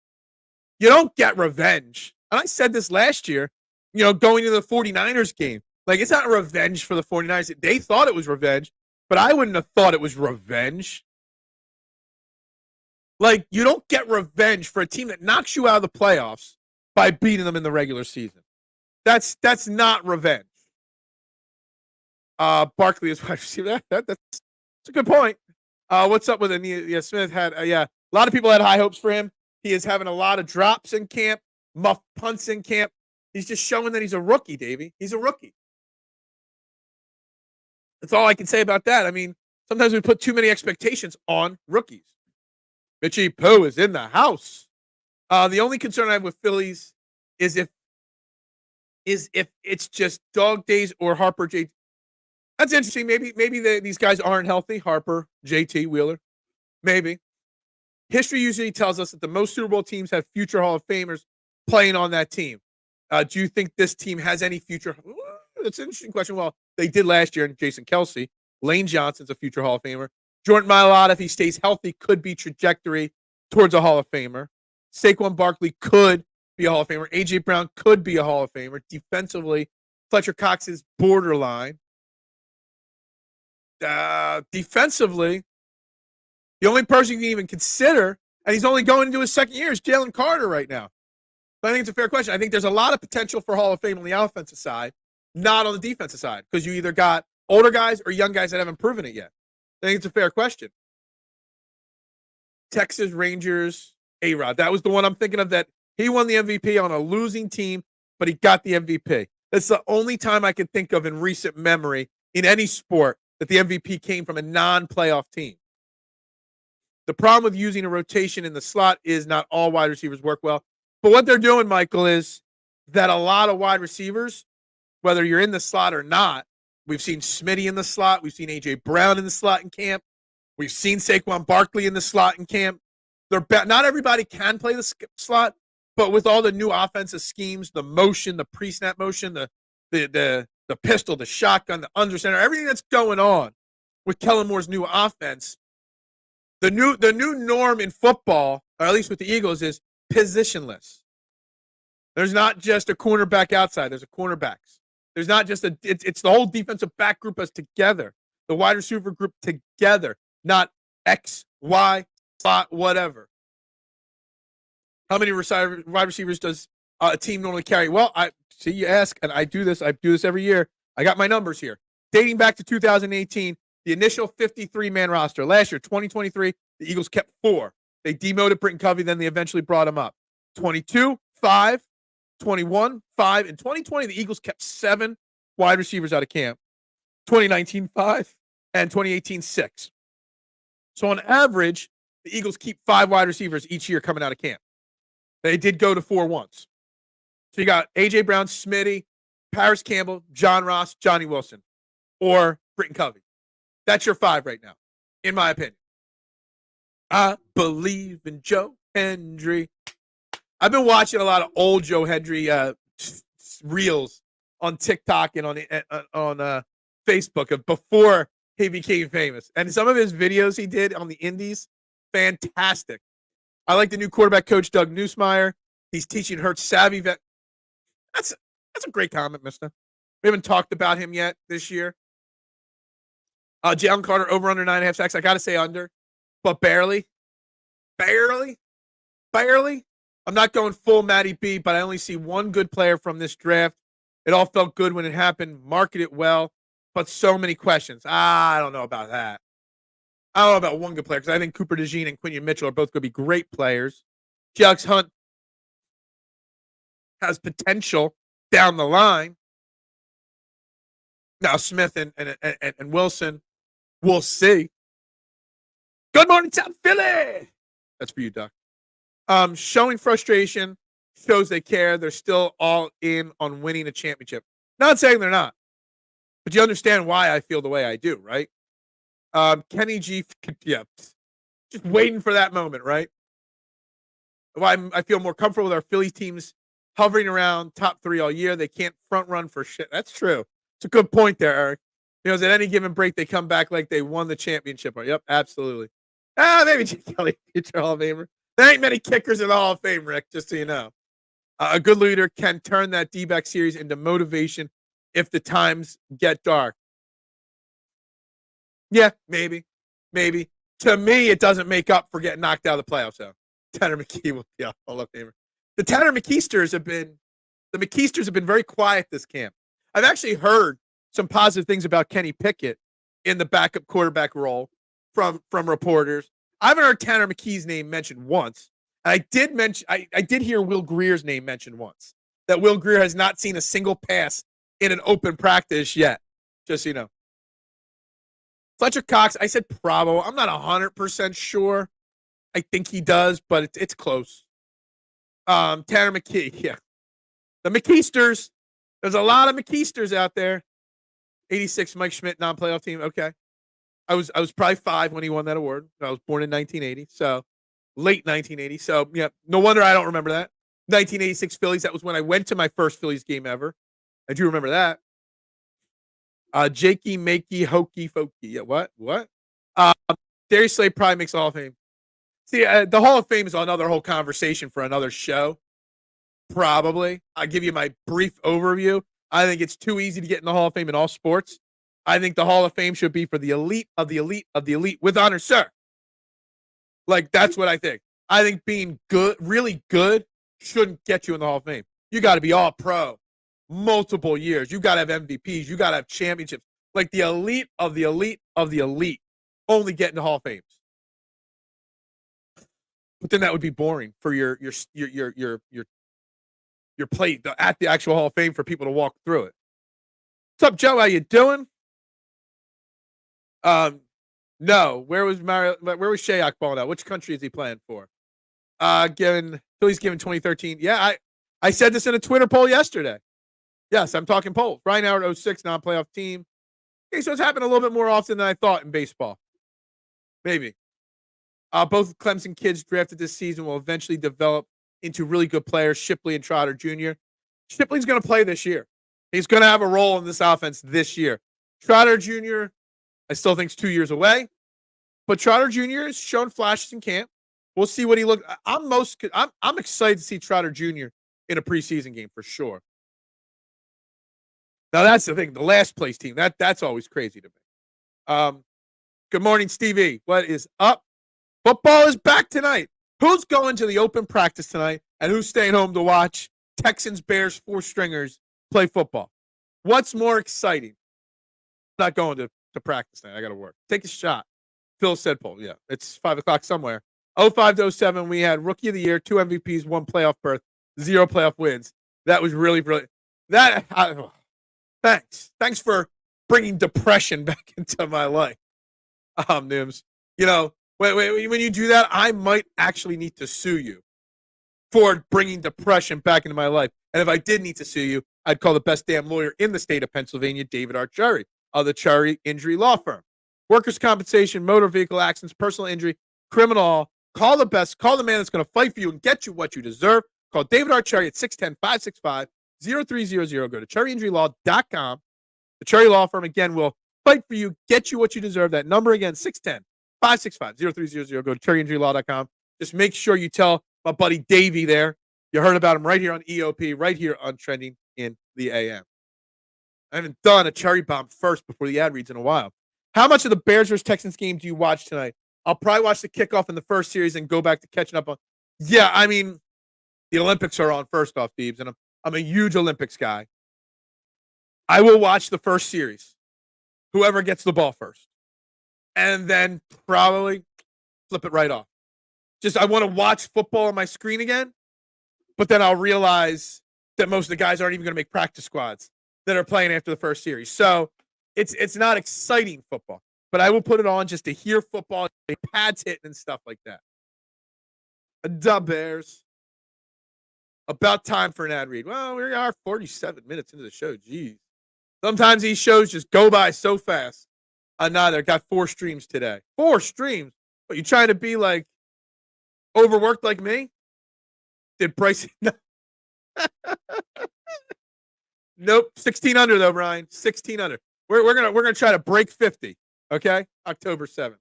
You don't get revenge. And I said this last year, going into the 49ers game. Like, it's not revenge for the 49ers. They thought it was revenge, but I wouldn't have thought it was revenge. Like, you don't get revenge for a team that knocks you out of the playoffs by beating them in the regular season. That's not revenge. Barkley is wide receiver. That's a good point. What's up with it? Yeah, Smith had a lot of people had high hopes for him. He is having a lot of drops in camp, muff punts in camp. He's just showing that he's a rookie, Davey. He's a rookie. That's all I can say about that. I mean, sometimes we put too many expectations on rookies. Mitchie Pooh is in the house. The only concern I have with Phillies is if it's just dog days or Harper, JT. That's interesting. Maybe these guys aren't healthy. Harper, JT, Wheeler. Maybe. History usually tells us that the most Super Bowl teams have future Hall of Famers playing on that team. Do you think this team has any future? That's an interesting question. Well, they did last year, and Jason Kelsey. Lane Johnson's a future Hall of Famer. Jordan Mailata, if he stays healthy, could be trajectory towards a Hall of Famer. Saquon Barkley could be a Hall of Famer. A.J. Brown could be a Hall of Famer. Defensively, Fletcher Cox is borderline. Defensively, the only person you can even consider, and he's only going into his second year, is Jalen Carter right now. But I think it's a fair question. I think there's a lot of potential for Hall of Fame on the offensive side, not on the defensive side, because you either got older guys or young guys that haven't proven it yet. I think it's a fair question. Texas Rangers, A-Rod. That was the one I'm thinking of, that he won the MVP on a losing team, but he got the MVP. That's the only time I can think of in recent memory in any sport that the MVP came from a non-playoff team. The problem with using a rotation in the slot is not all wide receivers work well. But what they're doing, Michael, is that a lot of wide receivers, whether you're in the slot or not, we've seen Smitty in the slot. We've seen A.J. Brown in the slot in camp. We've seen Saquon Barkley in the slot in camp. Not everybody can play the slot, but with all the new offensive schemes, the motion, the pre-snap motion, the the pistol, the shotgun, the under center, everything that's going on with Kellen Moore's new offense. The new norm in football, or at least with the Eagles, is positionless. There's not just a cornerback outside. There's a cornerbacks. There's not just it's the whole defensive back group as together. The wide receiver group together, not X, Y, spot, whatever. How many wide receivers does a team normally carry? Well, I see you ask, and I do this every year. I got my numbers here. Dating back to 2018, the initial 53-man roster. Last year, 2023, the Eagles kept 4. They demoted Britton Covey, then they eventually brought him up. 22, 5, 21, 5. In 2020, the Eagles kept 7 wide receivers out of camp. 2019, 5, and 2018, 6. So on average, the Eagles keep 5 wide receivers each year coming out of camp. They did go to 4 once. So you got A.J. Brown, Smitty, Paris Campbell, John Ross, Johnny Wilson, or Britton Covey. That's your 5 right now, in my opinion. I believe in Joe Hendry. I've been watching a lot of old Joe Hendry reels on TikTok and on Facebook of before he became famous. And some of his videos he did on the Indies, fantastic. I like the new quarterback coach, Doug Nussmeier. He's teaching Hurts savvy vet. That's a great comment, mister. We haven't talked about him yet this year. Jalen Carter over under 9.5 sacks. I got to say under, but barely. I'm not going full Matty B, but I only see one good player from this draft. It all felt good when it happened. Marketed well, but so many questions. I don't know about that. I don't know about one good player because I think Cooper DeJean and Quinion Mitchell are both going to be great players. Alex Hunt has potential down the line. Now Smith and Wilson, we'll see. Good morning, South Philly. That's for you, Doc. Showing frustration shows they care. They're still all in on winning a championship. Not saying they're not, but you understand why I feel the way I do, right? Kenny G, yeah, just waiting for that moment, right? I feel more comfortable with our Phillies teams hovering around top 3 all year. They can't front run for shit. That's true. It's a good point there, Eric. At any given break, they come back like they won the championship. Yep, absolutely. Maybe Jim Kelly, future Hall of Famer. There ain't many kickers in the Hall of Fame, Rick, just so you know. A good leader can turn that D-back series into motivation if the times get dark. Yeah, maybe. To me, it doesn't make up for getting knocked out of the playoffs, though. Tanner McKee will be a Hall of Famer. The McKeesters have been very quiet this camp. I've actually heard some positive things about Kenny Pickett in the backup quarterback role from reporters. I haven't heard Tanner McKee's name mentioned once. And I did hear Will Greer's name mentioned once. That Will Greer has not seen a single pass in an open practice yet. Just so you know. Fletcher Cox, I said Bravo. I'm not 100% sure. I think he does, but it's close. Tanner McKee, yeah. The McKeesters. There's a lot of McKeesters out there. 86, Mike Schmidt, non-playoff team. Okay. I was probably 5 when he won that award. I was born in 1980, so late 1980. So, yeah, no wonder I don't remember that. 1986 Phillies, that was when I went to my first Phillies game ever. I do remember that. Jakey, Makey, Hokey, Folky. Yeah, what? Darius Slade probably makes the Hall of Fame. See, the Hall of Fame is another whole conversation for another show. Probably. I'll give you my brief overview. I think it's too easy to get in the Hall of Fame in all sports. I think the Hall of Fame should be for the elite of the elite of the elite with honor, sir. Like, that's what I think. I think being good, really good, shouldn't get you in the Hall of Fame. You got to be all pro multiple years. You got to have MVPs. You got to have championships. Like the elite of the elite of the elite only get in the Hall of Fames. But then that would be boring for your plate at the actual Hall of Fame for people to walk through it. What's up, Joe? How you doing? No. Where was Shayak balling out? Which country is he playing for? Phillies given 2013. Yeah, I said this in a Twitter poll yesterday. Yes, I'm talking polls. Ryan Howard 06 non-playoff team. Okay, so it's happened a little bit more often than I thought in baseball. Maybe. Both Clemson kids drafted this season will eventually develop into really good players, Shipley and Trotter Jr. Shipley's going to play this year. He's going to have a role in this offense this year. Trotter Jr., I still think is 2 years away, but Trotter Jr. has shown flashes in camp. We'll see what he looks. I'm excited to see Trotter Jr. in a preseason game for sure. Now that's the thing. The last place team that's always crazy to me. Good morning, Stevie. What is up? Football is back tonight. Who's going to the open practice tonight, and who's staying home to watch Texans, Bears, four stringers play football? What's more exciting? I'm not going to practice tonight. I got to work. Take a shot. Phil said, "Paul, yeah, it's 5 o'clock somewhere." 05 to 07, we had Rookie of the Year, 2 MVPs, 1 playoff berth, 0 playoff wins. That was really brilliant. Thanks for bringing depression back into my life, Nims. You know, when you do that, I might actually need to sue you for bringing depression back into my life. And if I did need to sue you, I'd call the best damn lawyer in the state of Pennsylvania, David R. Cherry, of the Cherry Injury Law Firm. Workers' compensation, motor vehicle accidents, personal injury, criminal law. Call the best. Call the man that's going to fight for you and get you what you deserve. Call David R. Cherry at 610-565-0300. Go to cherryinjurylaw.com. The Cherry Law Firm, again, will fight for you, get you what you deserve. That number again, 610-565-0300. Go to cherryinjurylaw.com. Just make sure you tell my buddy Davey there. You heard about him right here on EOP, right here on Trending in the AM. I haven't done a cherry bomb first before the ad reads in a while. How much of the Bears vs. Texans game do you watch tonight? I'll probably watch the kickoff in the first series and go back to catching up on. Yeah, I mean, the Olympics are on first off, Thebes, and I'm a huge Olympics guy. I will watch the first series, whoever gets the ball first, and then probably flip it right off. Just I want to watch football on my screen again, but then I'll realize that most of the guys aren't even going to make practice squads that are playing after the first series. So it's not exciting football, but I will put it on just to hear football, pads hitting and stuff like that. The Bears. About time for an ad read. Well, we are 47 minutes into the show. Jeez. Sometimes these shows just go by so fast. Neither. Got 4 streams today. 4 streams? What, you trying to be like overworked like me? Did Bryce? No. Nope. 16 under though, Brian. 16 under. We're gonna try to break 50. Okay, October 7th.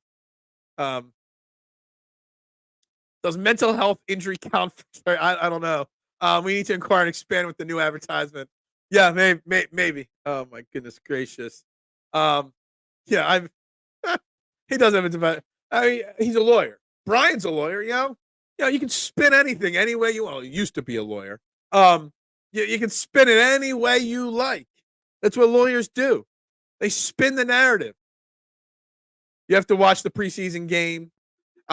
Does mental health injury count? I don't know. We need to inquire and expand with the new advertisement. Yeah, maybe. Oh my goodness gracious. Yeah, I'm. He does have it. I mean, he's a lawyer. Brian's a lawyer. You can spin anything any way you want. Well, he used to be a lawyer. You can spin it any way you like. That's what lawyers do. They spin the narrative. You have to watch the preseason game.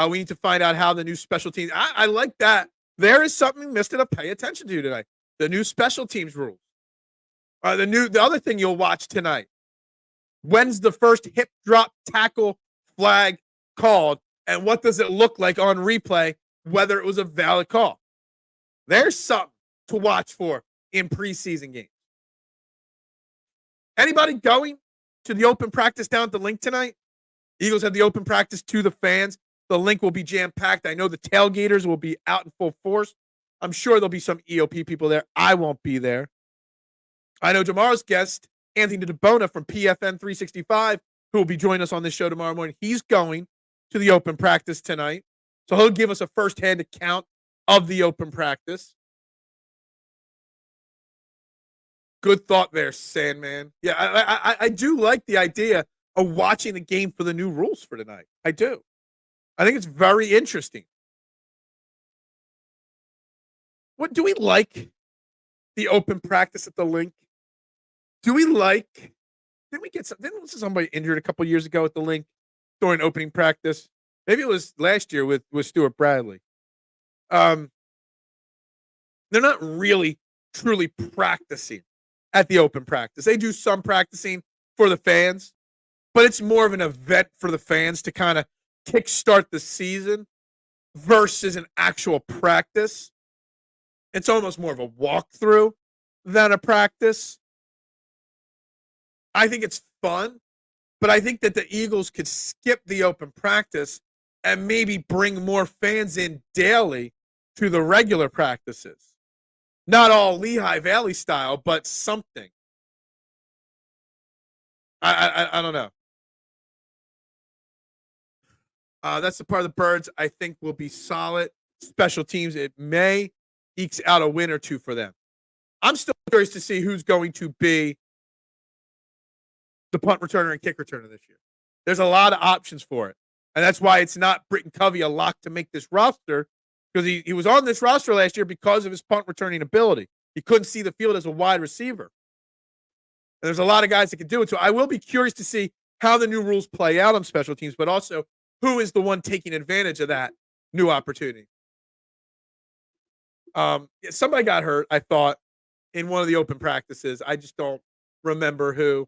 We need to find out how the new special teams. I like that. There is something missed to pay attention to tonight. The new special teams rules. The other thing you'll watch tonight. When's the first hip drop tackle flag called, and what does it look like on replay? Whether it was a valid call. There's something to watch for in preseason games. Anybody going to the open practice down at the link tonight? Eagles have the open practice to the fans. The link will be jam-packed. I know the tailgaters will be out in full force. I'm sure there'll be some EOP people there. I won't be there. I know tomorrow's guest, Anthony DeBona from PFN 365, who will be joining us on this show tomorrow morning. He's going to the open practice tonight. So he'll give us a first-hand account of the open practice. Good thought there, Sandman. Yeah, I do like the idea of watching the game for the new rules for tonight. I do. I think it's very interesting. What do we like? The open practice at the link. Do we like? Didn't somebody injured a couple years ago at the link during opening practice? Maybe it was last year with Stuart Bradley. They're not really truly practicing at the open practice. They do some practicing for the fans, but it's more of an event for the fans to kind of kickstart the season versus an actual practice. It's almost more of a walkthrough than a practice. I think it's fun, but I think that the Eagles could skip the open practice and maybe bring more fans in daily to the regular practices. Not all Lehigh Valley style, but something. I don't know. That's the part of the Birds I think will be solid. Special teams, it may ekes out a win or two for them. I'm still curious to see who's going to be the punt returner and kick returner this year. There's a lot of options for it. And that's why it's not Britton Covey a lock to make this roster, because he was on this roster last year because of his punt returning ability. He couldn't see the field as a wide receiver. And there's a lot of guys that can do it. So I will be curious to see how the new rules play out on special teams, but also who is the one taking advantage of that new opportunity. Somebody got hurt, I thought, in one of the open practices. I just don't remember who.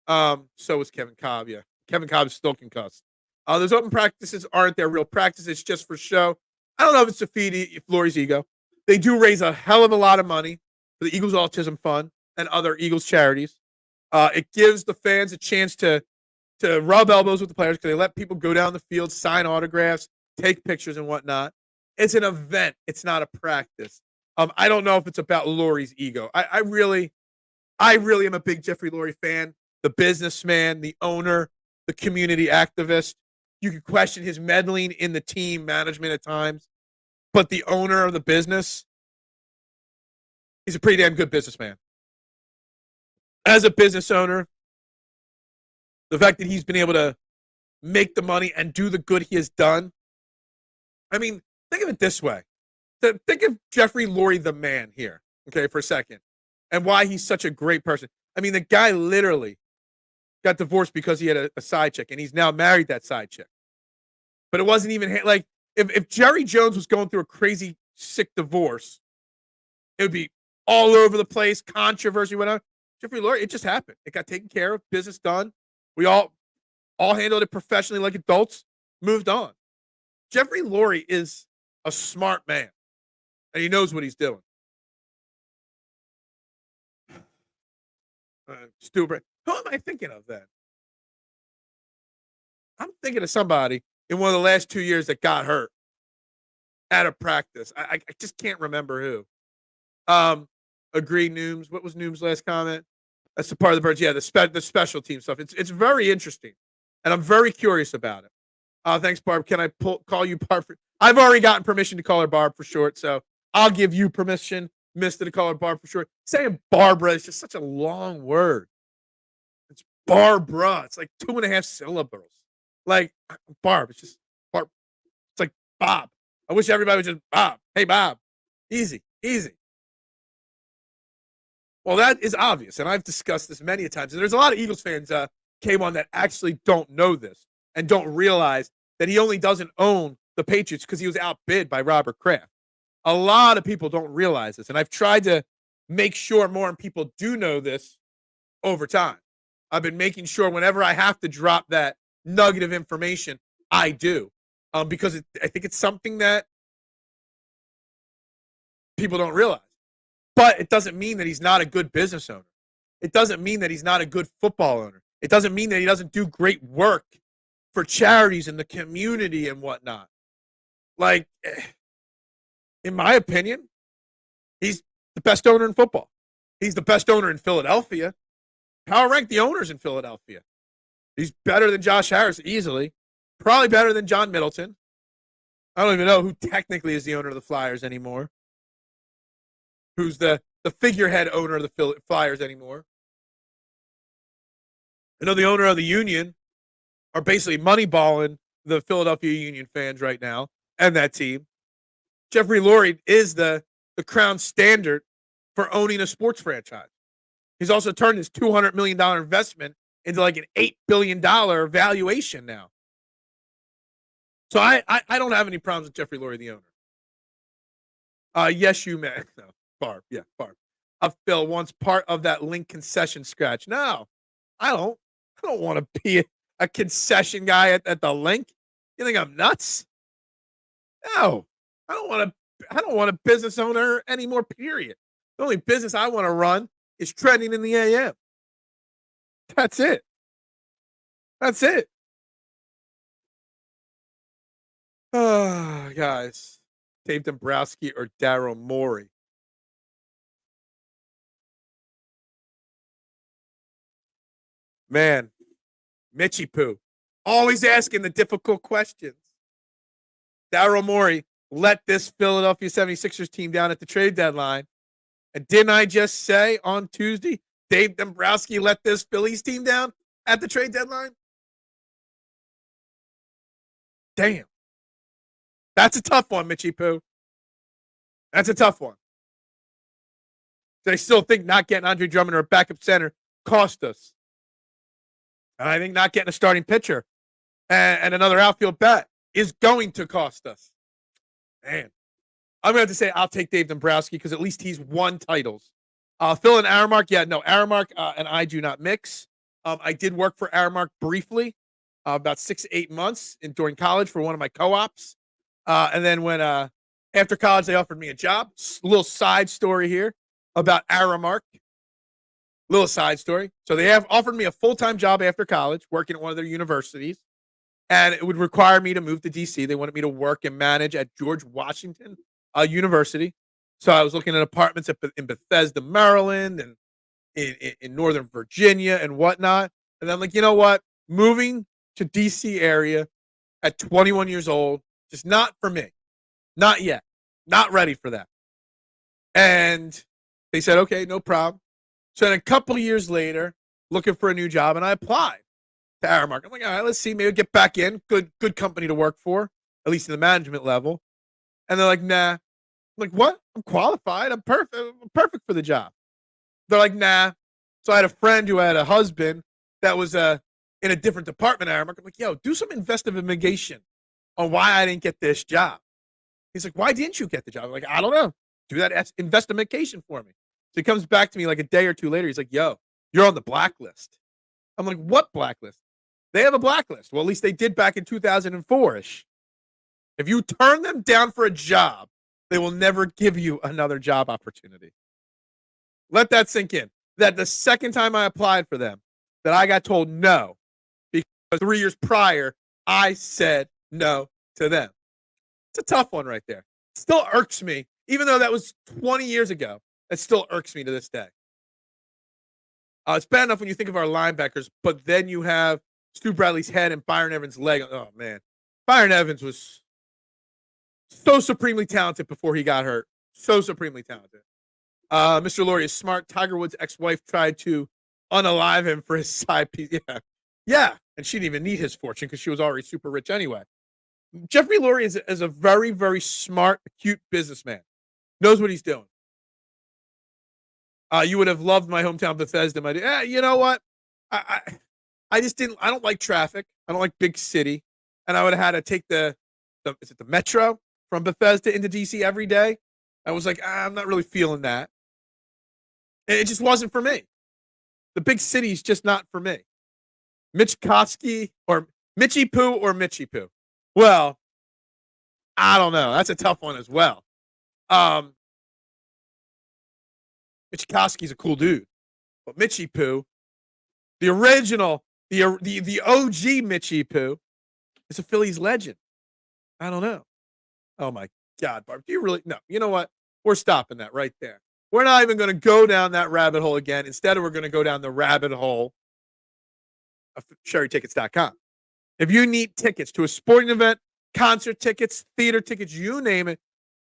So was Kevin Cobb. Yeah, Kevin Cobb is still concussed. Those open practices aren't their real practice. It's just for show. I don't know if it's to feed Lori's ego. They do raise a hell of a lot of money for the Eagles Autism Fund and other Eagles charities. It gives the fans a chance to rub elbows with the players because they let people go down the field, sign autographs, take pictures, and whatnot. It's an event. It's not a practice. I don't know if it's about Lori's ego. I really am a big Jeffrey Lurie fan. The businessman, the owner, the community activist. You could question his meddling in the team management at times, but the owner of the business, he's a pretty damn good businessman. As a business owner, the fact that he's been able to make the money and do the good he has done. I mean, think of it this way. Think of Jeffrey Lurie, the man here, okay, for a second, and why he's such a great person. I mean, the guy literally got divorced because he had a side chick, and he's now married that side chick. But it wasn't even like if Jerry Jones was going through a crazy sick divorce, it would be all over the place, controversy, whatever. Jeffrey Lurie, it just happened. It got taken care of, business done. We all handled it professionally like adults, moved on. Jeffrey Lurie is a smart man, and he knows what he's doing. Stupid. Who am I thinking of then? I'm thinking of somebody in one of the last 2 years that got hurt at a practice. I just can't remember who. Agree, Nooms. What was Nooms' last comment? That's the part of the Birds. Yeah, the special team stuff. It's very interesting, and I'm very curious about it. Thanks, Barb. Can I call you Barb? I've already gotten permission to call her Barb for short, so I'll give you permission, Mister, to call her Barb for short. Saying Barbara is just such a long word. It's Barbara. It's like 2.5 syllables. Like Barb. It's just Barb. It's like Bob. I wish everybody was just Bob. Hey, Bob. Easy. Well, that is obvious, and I've discussed this many times. And there's a lot of Eagles fans, K1, that actually don't know this and don't realize that he only doesn't own the Patriots because he was outbid by Robert Kraft. A lot of people don't realize this, and I've tried to make sure more people do know this over time. I've been making sure whenever I have to drop that nugget of information, I do, because I think it's something that people don't realize. But it doesn't mean that he's not a good business owner. It doesn't mean that he's not a good football owner. It doesn't mean that he doesn't do great work for charities in the community and whatnot. Like, in my opinion, he's the best owner in football. He's the best owner in Philadelphia. Power rank the owners in Philadelphia. He's better than Josh Harris easily. Probably better than John Middleton. I don't even know who technically is the owner of the Flyers anymore. Who's the figurehead owner of the Flyers anymore. I know the owner of the Union are basically moneyballing the Philadelphia Union fans right now and that team. Jeffrey Lurie is the crown standard for owning a sports franchise. He's also turned his $200 million investment into like an $8 billion valuation now. So I don't have any problems with Jeffrey Lurie, the owner. Yes, you may. No, Barb. Yeah, Barb. Phil wants part of that Link concession scratch. No, I don't. I don't want to be a concession guy at the Link. You think I'm nuts? No, I don't want a business owner anymore. Period. The only business I want to run is trending in the AM. That's it. That's it. Oh, guys. Dave Dombrowski or Daryl Morey. Man, Mitchy Poo. Always asking the difficult questions. Daryl Morey let this Philadelphia 76ers team down at the trade deadline. And didn't I just say on Tuesday, Dave Dombrowski let this Phillies team down at the trade deadline? Damn. That's a tough one, Mitchy Poo. That's a tough one. I still think not getting Andre Drummond or a backup center cost us. And I think not getting a starting pitcher and another outfield bat is going to cost us. Man, I'm going to have to say I'll take Dave Dombrowski because at least he's won titles. Phil and Aramark, Aramark and I do not mix. I did work for Aramark briefly, about 6 to 8 months during college for one of my co-ops. And then when after college, they offered me a job. Little side story here about Aramark. Little side story. So they have offered me a full-time job after college, working at one of their universities. And it would require me to move to D.C. They wanted me to work and manage at George Washington University. So I was looking at apartments in Bethesda, Maryland, and in Northern Virginia and whatnot. And I'm like, you know what? Moving to D.C. area at 21 years old, just not for me. Not yet. Not ready for that. And they said, okay, no problem. So then a couple of years later, looking for a new job, and I applied to Aramark. I'm like, all right, let's see. Maybe I'll get back in. Good company to work for, at least in the management level. And they're like, nah. I'm like, what? I'm qualified. I'm perfect for the job. They're like, nah. So I had a friend who had a husband that was in a different department at Aramark. I'm like, yo, do some investigation on why I didn't get this job. He's like, why didn't you get the job? I'm like, I don't know. Do that investigation for me. So he comes back to me like a day or two later. He's like, yo, you're on the blacklist. I'm like, what blacklist? They have a blacklist. Well, at least they did back in 2004-ish. If you turn them down for a job, they will never give you another job opportunity. Let that sink in. That the second time I applied for them, that I got told no, because 3 years prior, I said no to them. It's a tough one right there. It still irks me, even though that was 20 years ago. It still irks me to this day. It's bad enough when you think of our linebackers, but then you have Stu Bradley's head and Byron Evans' leg. Oh, man. Byron Evans was so supremely talented before he got hurt. So supremely talented. Mr. Laurie is smart. Tiger Woods' ex-wife tried to unalive him for his side piece. Yeah. And she didn't even need his fortune because she was already super rich anyway. Jeffrey Lurie is a very, very smart, acute businessman. Knows what he's doing. You would have loved my hometown Bethesda. You know what? I just didn't. I don't like traffic. I don't like big city, and I would have had to take the metro from Bethesda into DC every day. I was like, I'm not really feeling that. And it just wasn't for me. The big city is just not for me. Mitch Koski or Mitchy Poo or Mitchy Poo. Well, I don't know. That's a tough one as well. Mitch Koski's a cool dude, but Mitchy Poo, the original, the OG Mitchy Poo, is a Phillies legend. I don't know. Oh my God, Barb, do you really? No. You know what? We're stopping that right there. We're not even going to go down that rabbit hole again. Instead, we're going to go down the rabbit hole of SherryTickets.com. If you need tickets to a sporting event, concert tickets, theater tickets, you name it,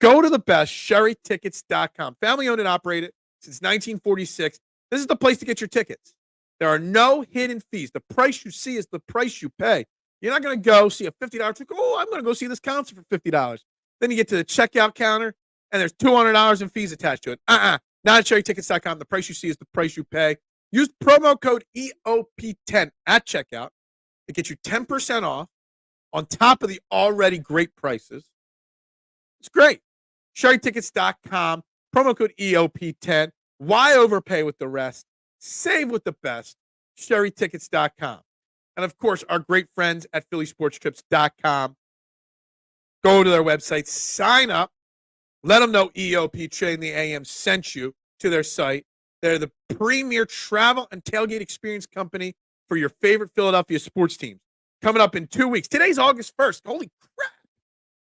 go to the best, SherryTickets.com. Family owned and operated since 1946. This is the place to get your tickets. There are no hidden fees. The price you see is the price you pay. You're not going to go see a $50 ticket. Oh, I'm going to go see this concert for $50. Then you get to the checkout counter, and there's $200 in fees attached to it. Not at SherryTickets.com. The price you see is the price you pay. Use promo code EOP10 at checkout to get you 10% off on top of the already great prices. It's great. SherryTickets.com. Promo code EOP10. Why overpay with the rest? Save with the best. SherryTickets.com. And, of course, our great friends at PhillySportsTrips.com. Go to their website. Sign up. Let them know EOP Trading the AM sent you to their site. They're the premier travel and tailgate experience company for your favorite Philadelphia sports teams. Coming up in 2 weeks. Today's August 1st. Holy crap.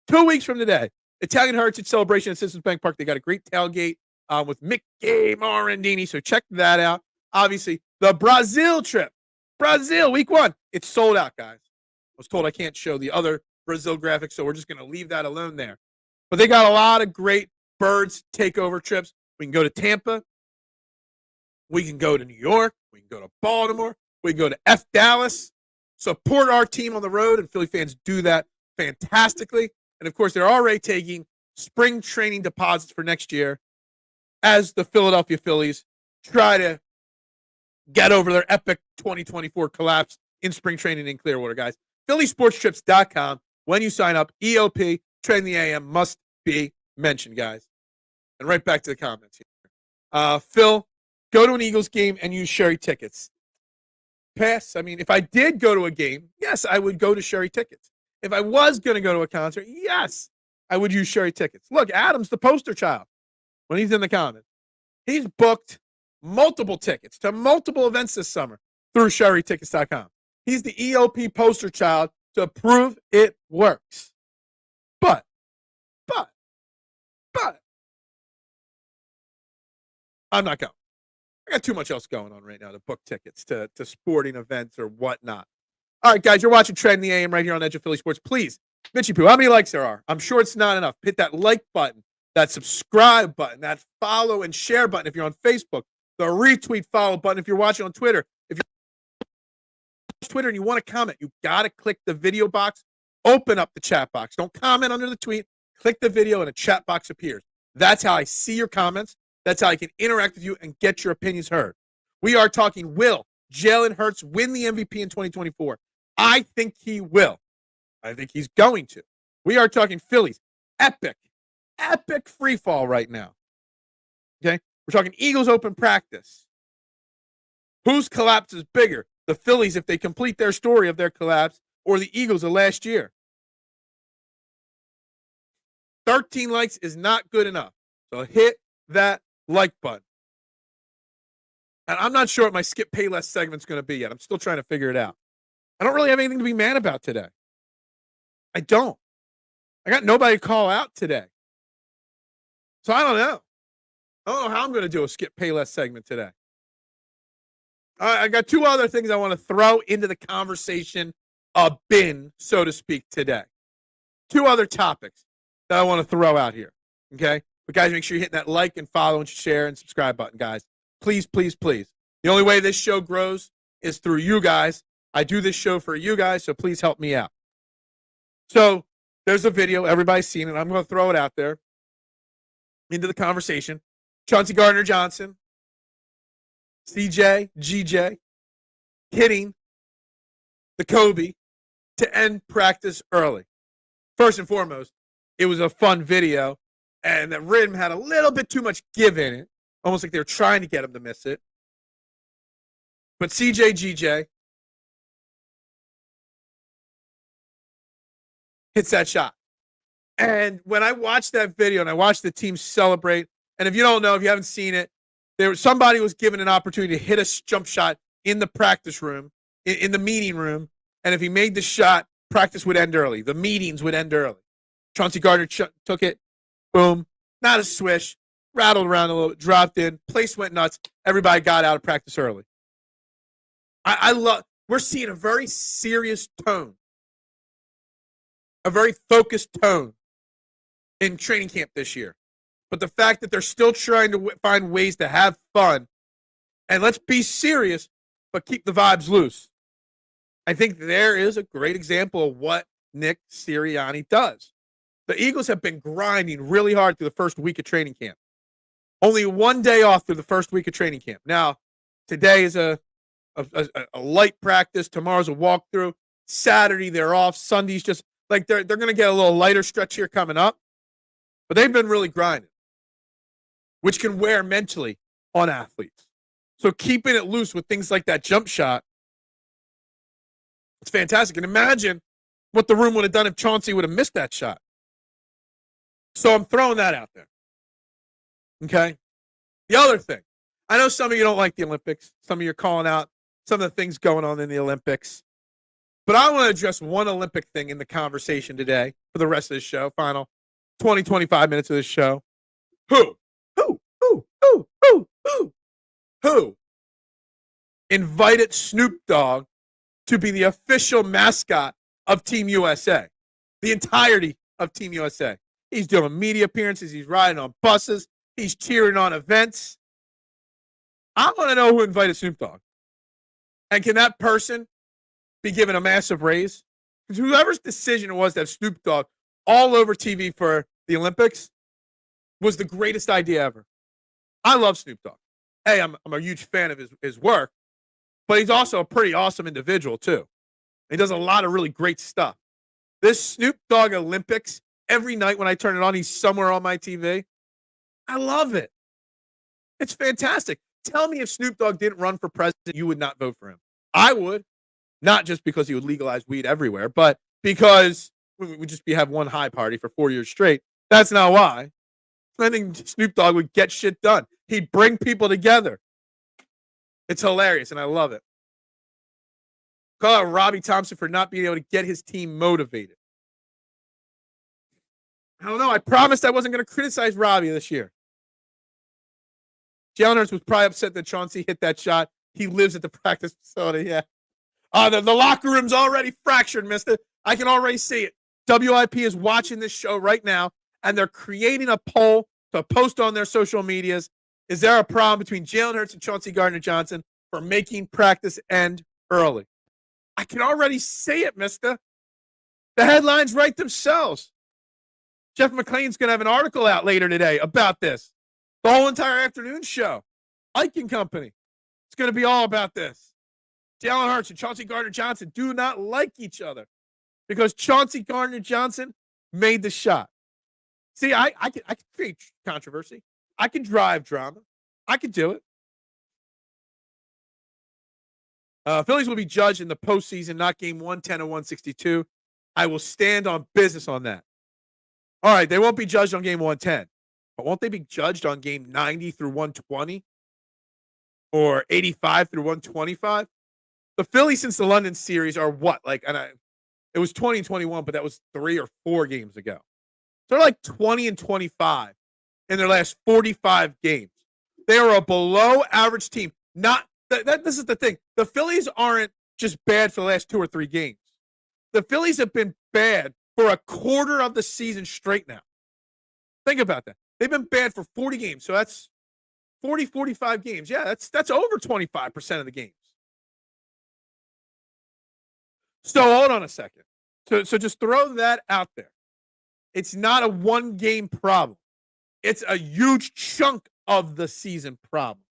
2 weeks from today. Italian Heritage Celebration at Citizens Bank Park. They got a great tailgate with Mickey Morandini, so check that out. Obviously, the Brazil trip Brazil, week 1. It's sold out, guys. I was told I can't show the other Brazil graphics, so we're just going to leave that alone there. But they got a lot of great Birds takeover trips. We can go to Tampa. We can go to New York. We can go to Baltimore. We can go to Dallas. Support our team on the road, and Philly fans do that fantastically. And, of course, they're already taking spring training deposits for next year as the Philadelphia Phillies try to get over their epic 2024 collapse in spring training in Clearwater, guys. PhillySportsTrips.com. When you sign up, EOP, Train the AM must be mentioned, guys. And right back to the comments here. Phil, go to an Eagles game and use Sherry tickets. Pass. I mean, if I did go to a game, yes, I would go to Sherry tickets. If I was going to go to a concert, yes, I would use Sherry tickets. Look, Adam's the poster child when he's in the comments. He's booked multiple tickets to multiple events this summer through SherryTickets.com. He's the EOP poster child to prove it works. But, I'm not going. I got too much else going on right now to book tickets to sporting events or whatnot. All right, guys, you're watching Trend the AM right here on Edge of Philly Sports. Please, Mitchie Poo, how many likes there are? I'm sure it's not enough. Hit that like button, that subscribe button, that follow and share button if you're on Facebook, the retweet follow button if you're watching on Twitter. If you're on Twitter and you want to comment, you got to click the video box, open up the chat box. Don't comment under the tweet. Click the video and a chat box appears. That's how I see your comments. That's how I can interact with you and get your opinions heard. We are talking, will Jalen Hurts win the MVP in 2024? I think he will. I think he's going to. We are talking Phillies. Epic free fall right now. Okay? We're talking Eagles open practice. Whose collapse is bigger? The Phillies, if they complete their story of their collapse, or the Eagles of last year? 13 likes is not good enough. So hit that like button. And I'm not sure what my Skip Payless segment's going to be yet. I'm still trying to figure it out. I don't really have anything to be mad about today. I don't. I got nobody to call out today. So I don't know. I don't know how I'm going to do a Skip Payless segment today. I got two other things I want to throw into the conversation bin, so to speak, today. Two other topics that I want to throw out here. Okay? But guys, make sure you're hitting that like and follow and share and subscribe button, guys. Please, please, please. The only way this show grows is through you guys. I do this show for you guys, so please help me out. So there's a video. Everybody's seen it. I'm going to throw it out there into the conversation. Chauncey Gardner-Johnson, CJ, GJ, hitting the Kobe to end practice early. First and foremost, it was a fun video, and the rhythm had a little bit too much give in it, almost like they were trying to get him to miss it. But CJ, GJ hits that shot. And when I watched that video and I watched the team celebrate, and if you don't know, if you haven't seen it, somebody was given an opportunity to hit a jump shot in the practice room, in the meeting room, and if he made the shot, practice would end early. The meetings would end early. Chauncey Gardner took it, boom, not a swish, rattled around a little, dropped in, place went nuts, everybody got out of practice early. We're seeing a very serious tone, a very focused tone in training camp this year. But the fact that they're still trying to find ways to have fun, and let's be serious, but keep the vibes loose. I think there is a great example of what Nick Sirianni does. The Eagles have been grinding really hard through the first week of training camp. Only one day off through the first week of training camp. Now, today is a light practice. Tomorrow's a walkthrough. Saturday, they're off. Sunday's just like they're going to get a little lighter stretch here coming up. But they've been really grinding, which can wear mentally on athletes. So keeping it loose with things like that jump shot, it's fantastic. And imagine what the room would have done if Chauncey would have missed that shot. So I'm throwing that out there. Okay? The other thing, I know some of you don't like the Olympics. Some of you are calling out some of the things going on in the Olympics. But I want to address one Olympic thing in the conversation today for the rest of the show, final 20, 25 minutes of this show. Who invited Snoop Dogg to be the official mascot of Team USA, the entirety of Team USA. He's doing media appearances. He's riding on buses. He's cheering on events. I want to know who invited Snoop Dogg. And can that person be given a massive raise? Because whoever's decision it was to have Snoop Dogg all over TV for the Olympics was the greatest idea ever. I love Snoop Dogg. Hey, I'm a huge fan of his work, but he's also a pretty awesome individual, too. He does a lot of really great stuff. This Snoop Dogg Olympics, every night when I turn it on, he's somewhere on my TV. I love it. It's fantastic. Tell me if Snoop Dogg didn't run for president, you would not vote for him. I would. Not just because he would legalize weed everywhere, but because we would just have one high party for 4 years straight. That's not why. I think Snoop Dogg would get shit done. He'd bring people together. It's hilarious, and I love it. Call out Robbie Thompson for not being able to get his team motivated. I don't know. I promised I wasn't going to criticize Robbie this year. Jalen Hurts was probably upset that Chauncey hit that shot. He lives at the practice facility, yeah. The locker room's already fractured, mister. I can already see it. WIP is watching this show right now, and they're creating a poll to post on their social medias. Is there a problem between Jalen Hurts and Chauncey Gardner-Johnson for making practice end early? I can already see it, mister. The headlines write themselves. Jeff McClain's going to have an article out later today about this. The whole entire afternoon show. Ike and Company. It's going to be all about this. Jalen Hurts and Chauncey Gardner-Johnson do not like each other because Chauncey Gardner-Johnson made the shot. See, I can create controversy. I can drive drama. I can do it. Phillies will be judged in the postseason, not game 110 or 162. I will stand on business on that. All right, they won't be judged on game 110, but won't they be judged on game 90 through 120 or 85 through 125? The Phillies since the London series are what? It was 2021, but that was 3 or 4 games ago. They're like 20 and 25 in their last 45 games. They are a below average team. This is the thing. The Phillies aren't just bad for the last 2 or 3 games. The Phillies have been bad for a quarter of the season straight now. Think about that. They've been bad for 40 games. So that's 40, 45 games. Yeah, that's over 25% of the games. So hold on a second. So just throw that out there. It's not a one-game problem. It's a huge chunk of the season problem.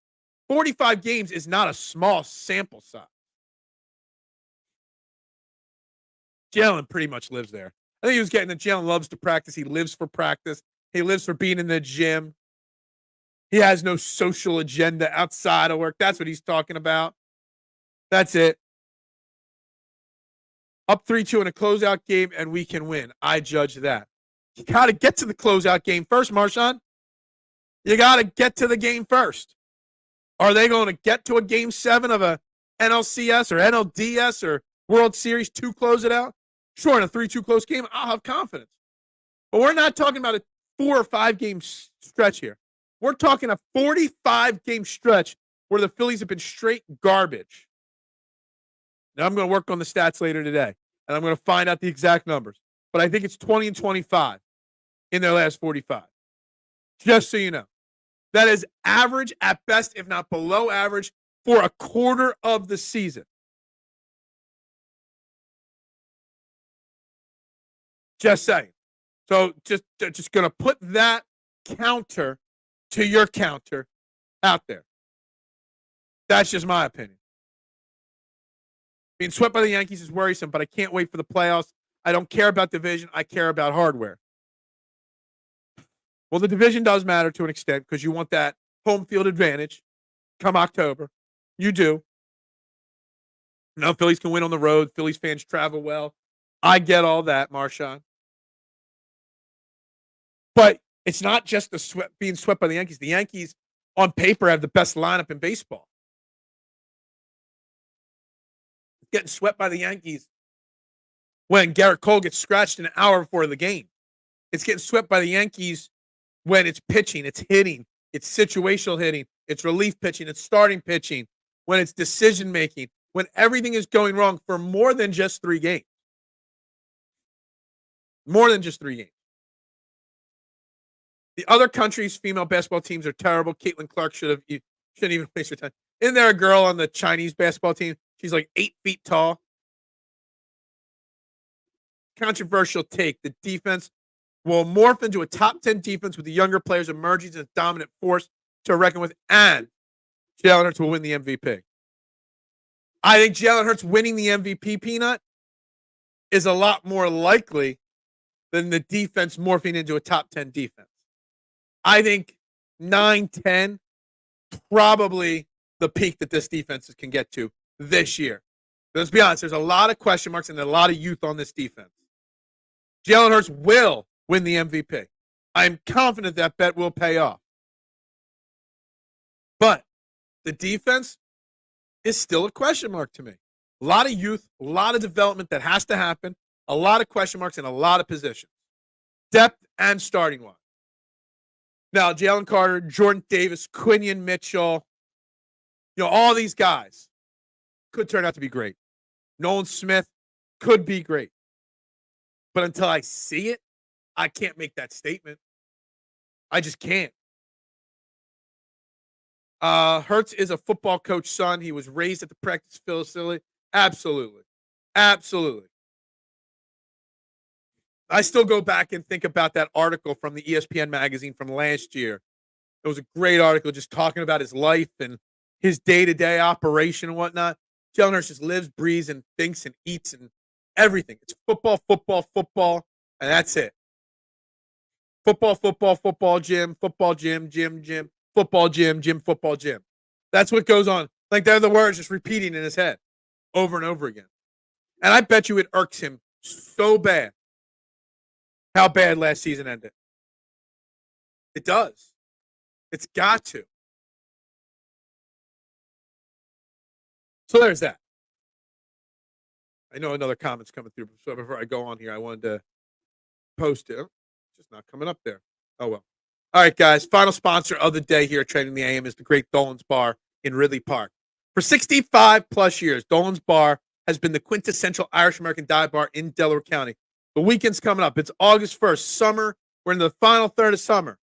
45 games is not a small sample size. Jalen pretty much lives there. I think he was getting that Jalen loves to practice. He lives for practice. He lives for being in the gym. He has no social agenda outside of work. That's what he's talking about. That's it. Up 3-2 in a closeout game, and we can win. I judge that. You got to get to the closeout game first, Marshawn. You got to get to the game first. Are they going to get to a game 7 of a NLCS or NLDS or World Series to close it out? Sure, in a 3-2 close game, I'll have confidence. But we're not talking about a 4 or 5 game stretch here. We're talking a 45 game stretch where the Phillies have been straight garbage. Now, I'm going to work on the stats later today, and I'm going to find out the exact numbers. But I think it's 20 and 25 in their last 45. Just so you know. That is average at best, if not below average, for a quarter of the season. Just saying. So just going to put that counter to your counter out there. That's just my opinion. Being swept by the Yankees is worrisome, but I can't wait for the playoffs. I don't care about division. I care about hardware. Well, the division does matter to an extent because you want that home field advantage come October. You do. Now, Phillies can win on the road. Phillies fans travel well. I get all that, Marshawn. But it's not just being swept by the Yankees. The Yankees, on paper, have the best lineup in baseball. Getting swept by the Yankees when Garrett Cole gets scratched an hour before the game. It's getting swept by the Yankees when it's pitching, it's hitting, it's situational hitting, it's relief pitching, it's starting pitching, when it's decision making, when everything is going wrong for more than just 3 games. More than just 3 games. The other countries' female basketball teams are terrible. Caitlin Clark shouldn't even waste her time. Isn't there a girl on the Chinese basketball team? She's like 8 feet tall. Controversial take. The defense will morph into a top 10 defense with the younger players emerging as a dominant force to reckon with, and Jalen Hurts will win the MVP. I think Jalen Hurts winning the MVP, Peanut, is a lot more likely than the defense morphing into a top 10 defense. I think 9-10, probably the peak that this defense can get to this year. Let's be honest, there's a lot of question marks and a lot of youth on this defense. Jalen Hurts will win the MVP. I'm confident that bet will pay off. But the defense is still a question mark to me. A lot of youth, a lot of development that has to happen, a lot of question marks in a lot of positions. Depth and starting line. Now, Jalen Carter, Jordan Davis, Quinion Mitchell, all these guys could turn out to be great. Nolan Smith could be great. But until I see it, I can't make that statement. I just can't. Hurts is a football coach son. He was raised at the practice facility. Absolutely. Absolutely. I still go back and think about that article from the ESPN magazine from last year. It was a great article just talking about his life and his day-to-day operation and whatnot. Jalen Hurts just lives, breathes, and thinks and eats and everything. It's football, football, football, and that's it. Football, football, football, gym, gym, gym, football, gym, gym, football, gym. That's what goes on. Like they're the words just repeating in his head over and over again. And I bet you it irks him so bad how bad last season ended. It does. It's got to. So there's that. I know another comment's coming through. So before I go on here, I wanted to post it. It's just not coming up there. Oh, well. All right, guys. Final sponsor of the day here at Training the AM is the great Dolan's Bar in Ridley Park. For 65 plus years, Dolan's Bar has been the quintessential Irish-American dive bar in Delaware County. The weekend's coming up. It's August 1st. Summer. We're in the final third of summer.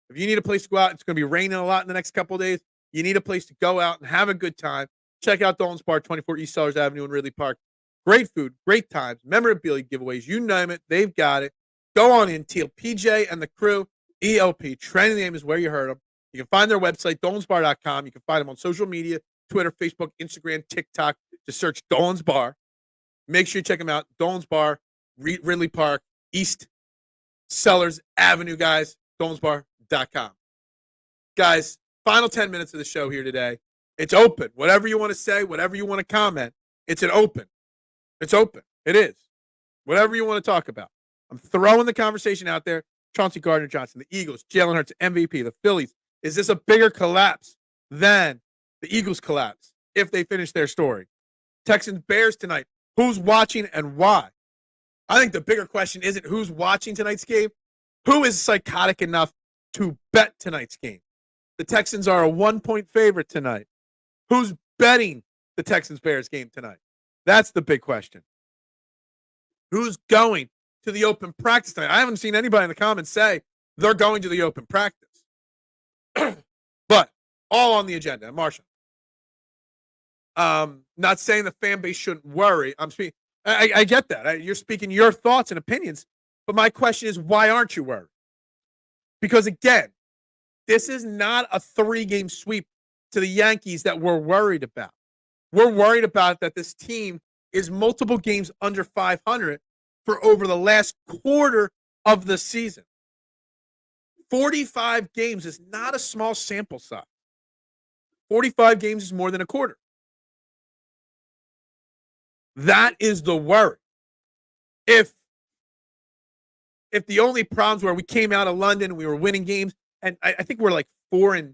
If you need a place to go out, it's going to be raining a lot in the next couple of days. You need a place to go out and have a good time. Check out Dolan's Bar, 24 East Sellers Avenue in Ridley Park. Great food, great times, memorabilia giveaways, you name it, they've got it. Go on in, Teal PJ and the crew. ELP, Training the Name is where you heard them. You can find their website, dolansbar.com. You can find them on social media, Twitter, Facebook, Instagram, TikTok. Just search Dolan's Bar. Make sure you check them out. Dolan's Bar, Ridley Park, East Sellers Avenue, guys. dolansbar.com. Guys, final 10 minutes of the show here today. It's open. Whatever you want to say, whatever you want to comment, it's an open. It's open. It is. Whatever you want to talk about. I'm throwing the conversation out there. Chauncey Gardner-Johnson, the Eagles, Jalen Hurts, MVP, the Phillies. Is this a bigger collapse than the Eagles collapse if they finish their story? Texans-Bears tonight. Who's watching and why? I think the bigger question isn't who's watching tonight's game. Who is psychotic enough to bet tonight's game? The Texans are a 1-point favorite tonight. Who's betting the Texans-Bears game tonight? That's the big question. Who's going to the open practice tonight? I haven't seen anybody in the comments say they're going to the open practice. But all on the agenda. Marshall. Not saying the fan base shouldn't worry. I get that. You're speaking your thoughts and opinions. But my question is, why aren't you worried? Because, again, this is not a 3-game sweep to the Yankees that we're worried about. We're worried about that this team is multiple games under 500 for over the last quarter of the season. 45 games is not a small sample size. 45 games is more than a quarter. That is the worry. If the only problems were we came out of London and we were winning games, and I think we're like 4-9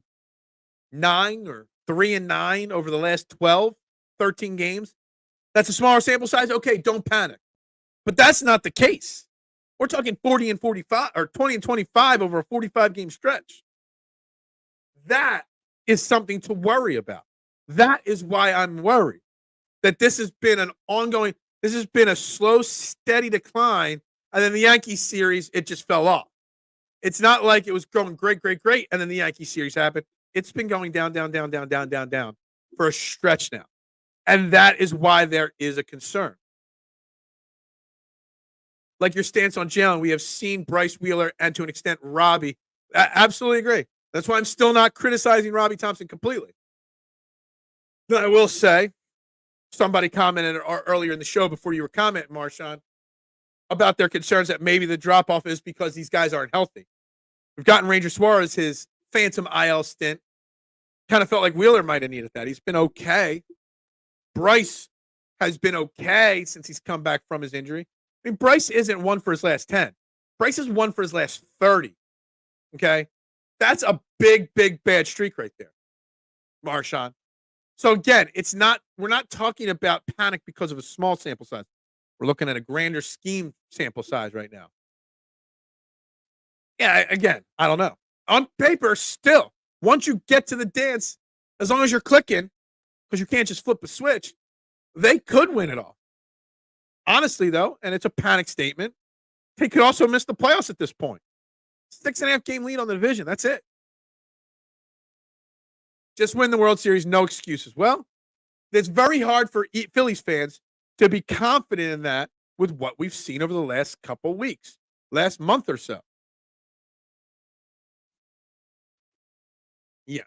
or 3-9 over the last 12, 13 games. That's a smaller sample size. Okay, don't panic. But that's not the case. We're talking 40 and 45 or 20 and 25 over a 45-game stretch. That is something to worry about. That is why I'm worried. that this has been this has been a slow, steady decline. And then the Yankees series, it just fell off. It's not like it was going great, great, great. And then the Yankees series happened. It's been going down, down, down, down, down, down, down for a stretch now. And that is why there is a concern. Like your stance on Jalen, we have seen Bryce Wheeler and to an extent Robbie. I absolutely agree. That's why I'm still not criticizing Robbie Thompson completely. But I will say, somebody commented earlier in the show before you were commenting, Marshawn, about their concerns that maybe the drop-off is because these guys aren't healthy. We've gotten Ranger Suarez his phantom IL stint. Kind of felt like Wheeler might have needed that. He's been okay. Bryce has been okay since he's come back from his injury. I mean, Bryce isn't one for his last 10. Bryce is one for his last 30. Okay? That's a big, big, bad streak right there, Marshawn. So again, we're not talking about panic because of a small sample size. We're looking at a grander scheme sample size right now. Yeah, again, I don't know. On paper, still, once you get to the dance, as long as you're clicking, because you can't just flip a switch, they could win it all. Honestly, though, and it's a panic statement, they could also miss the playoffs at this point. 6.5 game lead on the division. That's it. Just win the World Series, no excuses. Well, it's very hard for Phillies fans to be confident in that with what we've seen over the last couple weeks, last month or so. Yeah.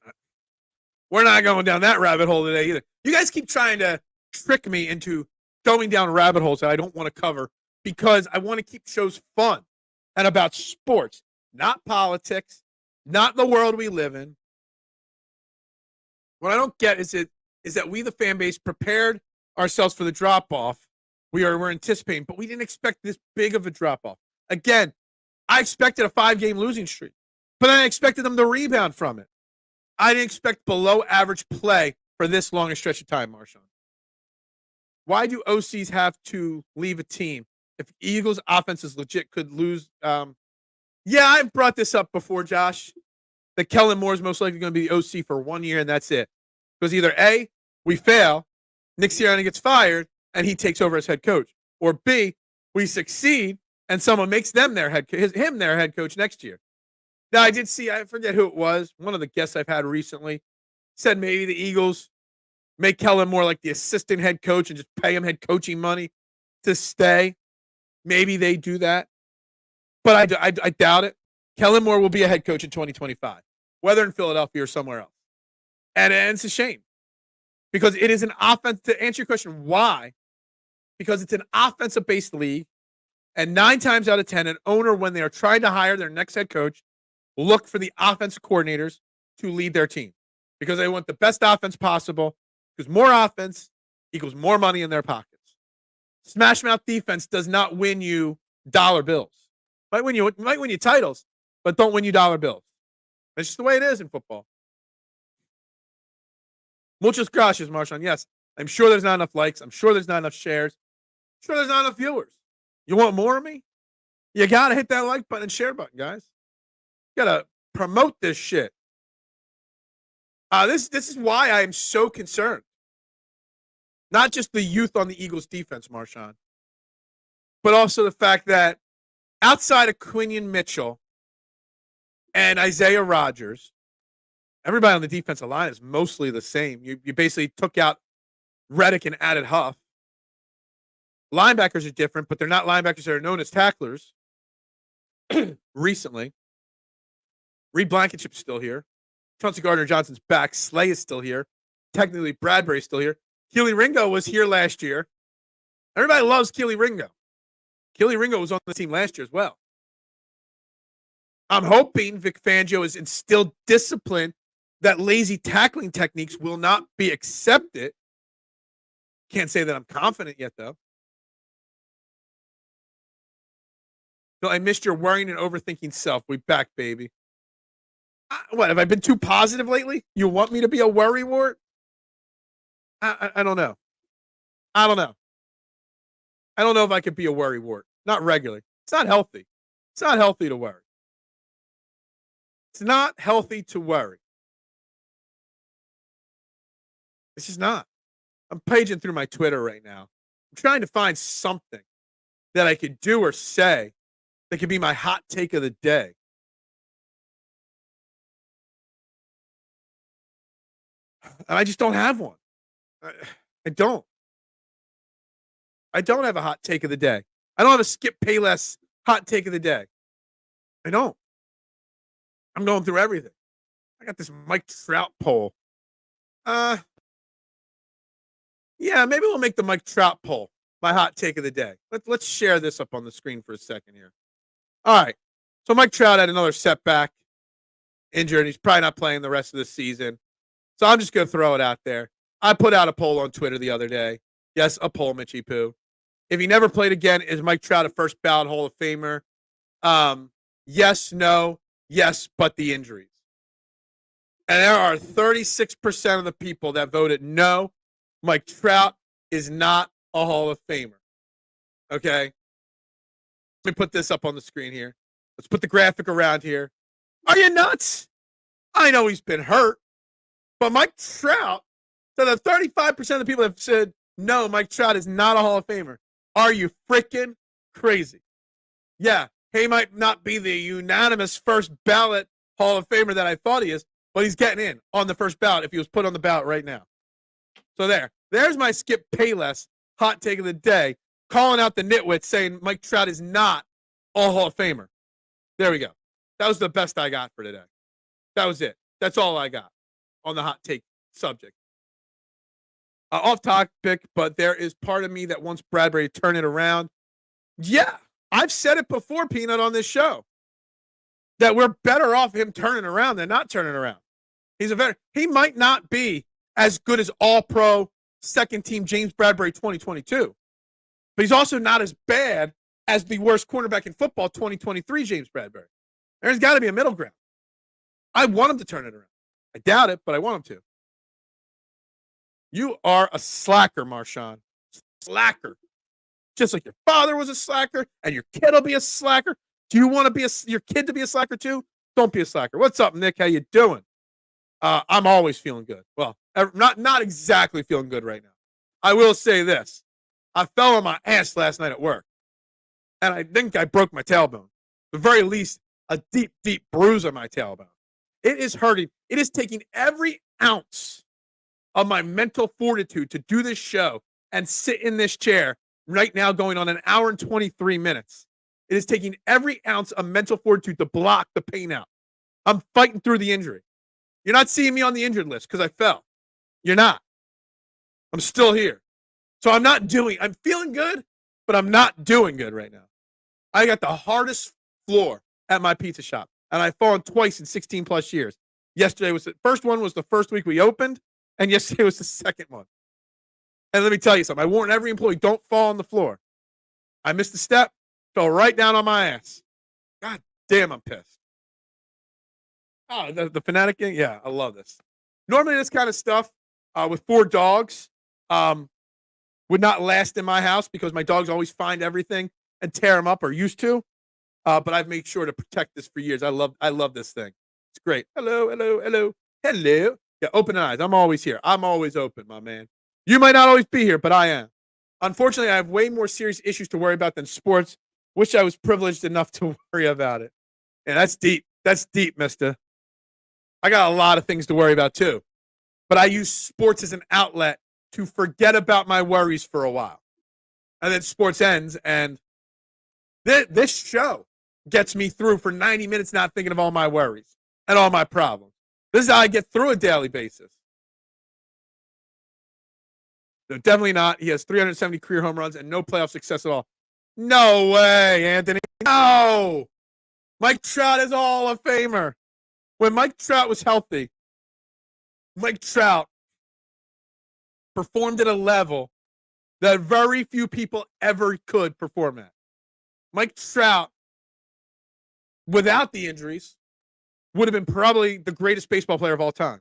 We're not going down that rabbit hole today either. You guys keep trying to trick me into going down rabbit holes that I don't want to cover because I want to keep shows fun and about sports, not politics, not the world we live in. What I don't get is that we, the fan base, prepared ourselves for the drop-off. We're anticipating, but we didn't expect this big of a drop-off. Again, I expected a 5-game losing streak, but I expected them to rebound from it. I didn't expect below-average play for this long a stretch of time, Marshawn. Why do OCs have to leave a team if Eagles' offense is legit? Could lose. Yeah, I've brought this up before, Josh. That Kellen Moore is most likely going to be the OC for 1 year, and that's it. Because either A, we fail, Nick Sirianni gets fired, and he takes over as head coach, or B, we succeed, and someone makes them their him their head coach next year. Now, I did see, I forget who it was, one of the guests I've had recently said maybe the Eagles make Kellen Moore like the assistant head coach and just pay him head coaching money to stay. Maybe they do that. But I doubt it. Kellen Moore will be a head coach in 2025, whether in Philadelphia or somewhere else. And it's a shame because it is an offense. To answer your question, why? Because it's an offensive-based league, and 9 times out of 10, an owner, when they are trying to hire their next head coach, will look for the offensive coordinators to lead their team because they want the best offense possible because more offense equals more money in their pockets. Smash mouth defense does not win you dollar bills. Might win you titles, but don't win you dollar bills. That's just the way it is in football. Muchas gracias, Marshawn. Yes, I'm sure there's not enough likes. I'm sure there's not enough shares. I'm sure there's not enough viewers. You want more of me? You got to hit that like button and share button, guys. You got to promote this shit. This is why I am so concerned. Not just the youth on the Eagles defense, Marshawn, but also the fact that outside of Quinion Mitchell and Isaiah Rodgers, everybody on the defensive line is mostly the same. You basically took out Reddick and added Huff. Linebackers are different, but they're not linebackers that are known as tacklers. Recently, Reed Blankenship's still here. Chauncey Gardner-Johnson's back. Slay is still here. Technically, Bradbury's still here. Keely Ringo was here last year. Everybody loves Keely Ringo. Keely Ringo was on the team last year as well. I'm hoping Vic Fangio has instilled discipline that lazy tackling techniques will not be accepted. Can't say that I'm confident yet, though. No, I missed your worrying and overthinking self. We back, baby. What, have I been too positive lately? You want me to be a worrywart? I don't know. I don't know. I don't know if I could be a worrywart. Not regularly. It's not healthy. It's not healthy to worry. It's not healthy to worry. It's just not. I'm paging through my Twitter right now. I'm trying to find something that I could do or say that could be my hot take of the day. And I just don't have one. I don't. I don't have a hot take of the day. I don't have a Skip Payless hot take of the day. I don't. I'm going through everything. I got this Mike Trout poll. Yeah, maybe we'll make the Mike Trout poll my hot take of the day. Let's share this up on the screen for a second here. All right. So Mike Trout had another setback, injured. He's probably not playing the rest of the season. So I'm just going to throw it out there. I put out a poll on Twitter the other day. Yes, a poll, Mitchie Poo. If he never played again, is Mike Trout a first ballot Hall of Famer? Yes, no, yes, but the injuries. And there are 36% of the people that voted no, Mike Trout is not a Hall of Famer. Okay? Let me put this up on the screen here. Let's put the graphic around here. Are you nuts? I know he's been hurt, but Mike Trout, so the 35% of the people have said, no, Mike Trout is not a Hall of Famer. Are you freaking crazy? Yeah, he might not be the unanimous first ballot Hall of Famer that I thought he is, but he's getting in on the first ballot if he was put on the ballot right now. So there's my Skip Payless hot take of the day, calling out the nitwit saying Mike Trout is not a Hall of Famer. There we go. That was the best I got for today. That was it. That's all I got on the hot take subject. Off topic, but there is part of me that wants Bradbury to turn it around. Yeah, I've said it before, Peanut, on this show, that we're better off him turning around than not turning around. He might not be as good as all-pro second-team James Bradbury 2022, but he's also not as bad as the worst cornerback in football 2023 James Bradbury. There's got to be a middle ground. I want him to turn it around. I doubt it, but I want him to. You are a slacker, Marshawn. Slacker. Just like your father was a slacker and your kid will be a slacker. Do you want to be your kid to be a slacker too? Don't be a slacker. What's up, Nick? How you doing? I'm always feeling good. Well, not exactly feeling good right now. I will say this. I fell on my ass last night at work, and I think I broke my tailbone. At the very least, a deep, deep bruise on my tailbone. It is hurting. It is taking every ounce of my mental fortitude to do this show and sit in this chair right now going on an hour and 23 minutes. It is taking every ounce of mental fortitude to block the pain out. I'm fighting through the injury. You're not seeing me on the injured list because I fell. You're not. I'm still here. So I'm feeling good, but I'm not doing good right now. I got the hardest floor at my pizza shop, and I've fallen twice in 16 plus years. Yesterday was the first one was the first week we opened, and yesterday was the second one. And let me tell you something. I warn every employee, don't fall on the floor. I missed a step, fell right down on my ass. God damn, I'm pissed. Oh, the Fanatic game? Yeah, I love this. Normally this kind of stuff with 4 dogs would not last in my house because my dogs always find everything and tear them up or used to. But I've made sure to protect this for years. I love this thing. It's great. Hello. Yeah, open eyes. I'm always here. I'm always open, my man. You might not always be here, but I am. Unfortunately, I have way more serious issues to worry about than sports. Wish I was privileged enough to worry about it. And that's deep. That's deep, mister. I got a lot of things to worry about, too. But I use sports as an outlet to forget about my worries for a while. And then sports ends, and this show gets me through for 90 minutes not thinking of all my worries and all my problems. This is how I get through a daily basis. No, definitely not. He has 370 career home runs and no playoff success at all. No way, Anthony. No. Mike Trout is a Hall of Famer. When Mike Trout was healthy, Mike Trout performed at a level that very few people ever could perform at. Mike Trout, without the injuries, would have been probably the greatest baseball player of all time.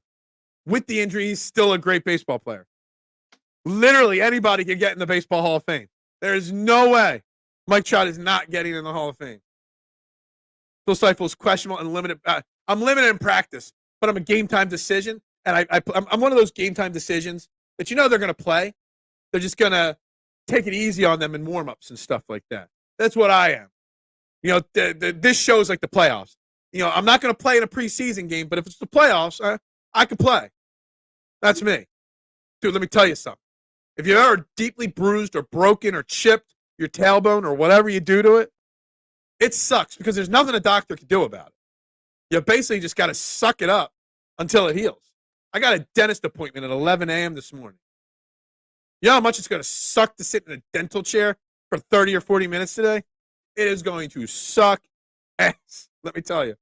With the injury, he's still a great baseball player. Literally anybody can get in the Baseball Hall of Fame. There is no way Mike Trout is not getting in the Hall of Fame. Phil Stiefel is questionable and limited. I'm limited in practice, but I'm a game time decision. And I'm one of those game time decisions that you know they're going to play, they're just going to take it easy on them in warm-ups and stuff like that. That's what I am. This shows like the playoffs. I'm not going to play in a preseason game, but if it's the playoffs, I could play. That's me. Dude, let me tell you something. If you're ever deeply bruised or broken or chipped your tailbone or whatever you do to it, it sucks because there's nothing a doctor can do about it. You basically just got to suck it up until it heals. I got a dentist appointment at 11 a.m. this morning. You know how much it's going to suck to sit in a dental chair for 30 or 40 minutes today? It is going to suck ass, let me tell you.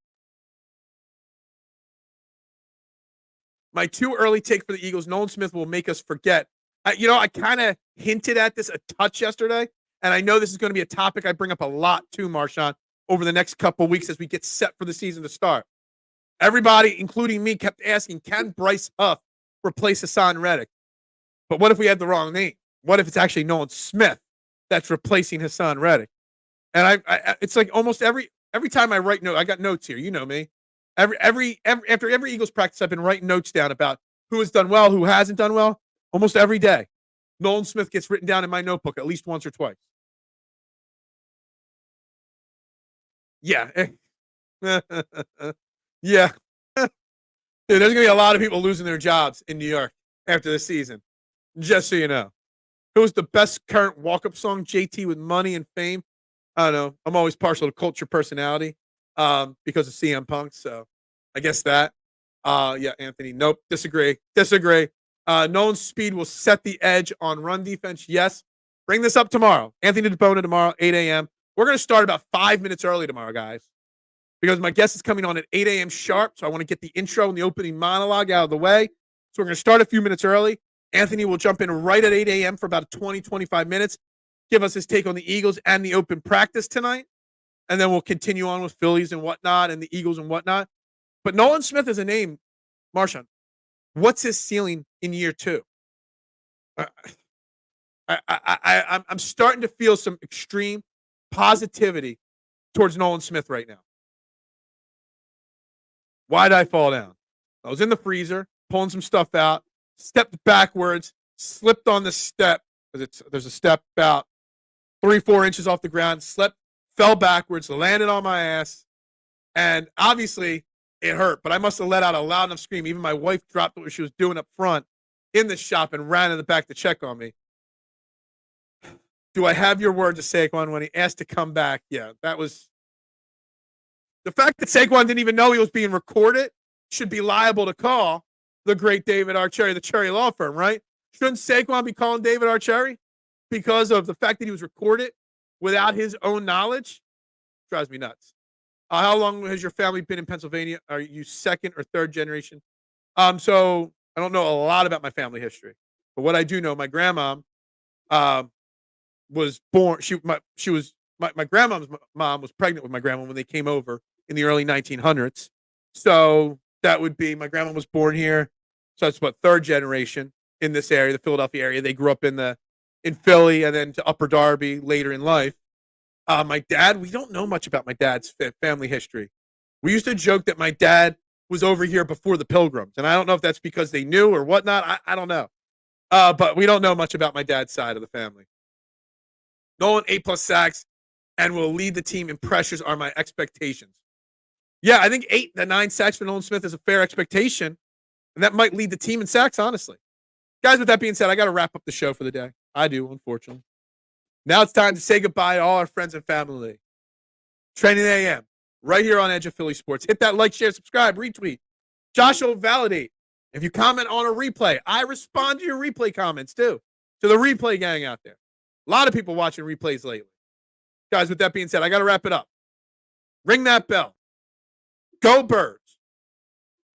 My too early take for the Eagles, Nolan Smith will make us forget. I kind of hinted at this a touch yesterday, and I know this is going to be a topic I bring up a lot too, Marshawn, over the next couple of weeks as we get set for the season to start. Everybody, including me, kept asking, can Bryce Huff replace Hassan Reddick? But what if we had the wrong name? What if it's actually Nolan Smith that's replacing Hassan Reddick? And it's like almost every time I write notes, I got notes here. You know me. After every Eagles practice, I've been writing notes down about who has done well, who hasn't done well. Almost every day, Nolan Smith gets written down in my notebook at least once or twice. Yeah. Yeah. Dude, there's going to be a lot of people losing their jobs in New York after this season. Just so you know. Who's the best current walk-up song? JT with Money and Fame. I don't know. I'm always partial to culture personality because of CM Punk. So I guess that. Yeah, Anthony. Nope. Disagree. Nolan's speed will set the edge on run defense. Yes. Bring this up tomorrow. Anthony DeBona tomorrow, 8 a.m. We're going to start about 5 minutes early tomorrow, guys, because my guest is coming on at 8 a.m. sharp. So I want to get the intro and the opening monologue out of the way. So we're going to start a few minutes early. Anthony will jump in right at 8 a.m. for about 20, 25 minutes, give us his take on the Eagles and the open practice tonight. And then we'll continue on with Phillies and whatnot and the Eagles and whatnot. But Nolan Smith is a name, Marshawn. What's his ceiling in year two? I'm starting to feel some extreme positivity towards Nolan Smith right now. Why did I fall down? I was in the freezer, pulling some stuff out, stepped backwards, slipped on the step, because there's a step about 3-4 inches off the ground, slipped, fell backwards, landed on my ass, and obviously it hurt, but I must have let out a loud enough scream. Even my wife dropped what she was doing up front in the shop and ran in the back to check on me. Do I have your word to Saquon when he asked to come back? Yeah, that was the fact that Saquon didn't even know he was being recorded should be liable to call the great David Archeri, the Cherry Law Firm, right? Shouldn't Saquon be calling David Archeri because of the fact that he was recorded without his own knowledge? Drives me nuts. How long has your family been in Pennsylvania? Are you second or third generation? So I don't know a lot about my family history, but what I do know, my grandma was born. My grandma's mom was pregnant with my grandma when they came over in the early 1900s. So that would be my grandma was born here. So that's what, third generation in this area, the Philadelphia area. They grew up in Philly and then to Upper Darby later in life. My dad, we don't know much about my dad's family history. We used to joke that my dad was over here before the Pilgrims. And I don't know if that's because they knew or whatnot. I don't know. But we don't know much about my dad's side of the family. Nolan 8+ sacks and will lead the team in pressures are my expectations. Yeah, I think 8 to 9 sacks for Nolan Smith is a fair expectation. And that might lead the team in sacks, honestly. Guys, with that being said, I got to wrap up the show for the day. I do, unfortunately. Now it's time to say goodbye to all our friends and family. Training AM, right here on Edge of Philly Sports. Hit that like, share, subscribe, retweet. Josh will validate. If you comment on a replay, I respond to your replay comments too. To the replay gang out there. A lot of people watching replays lately. Guys, with that being said, I got to wrap it up. Ring that bell. Go Birds.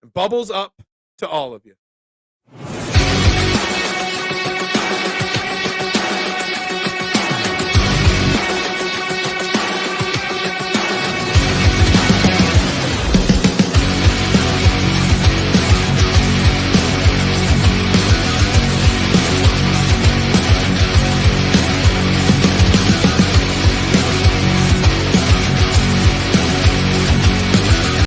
And bubbles up to all of you.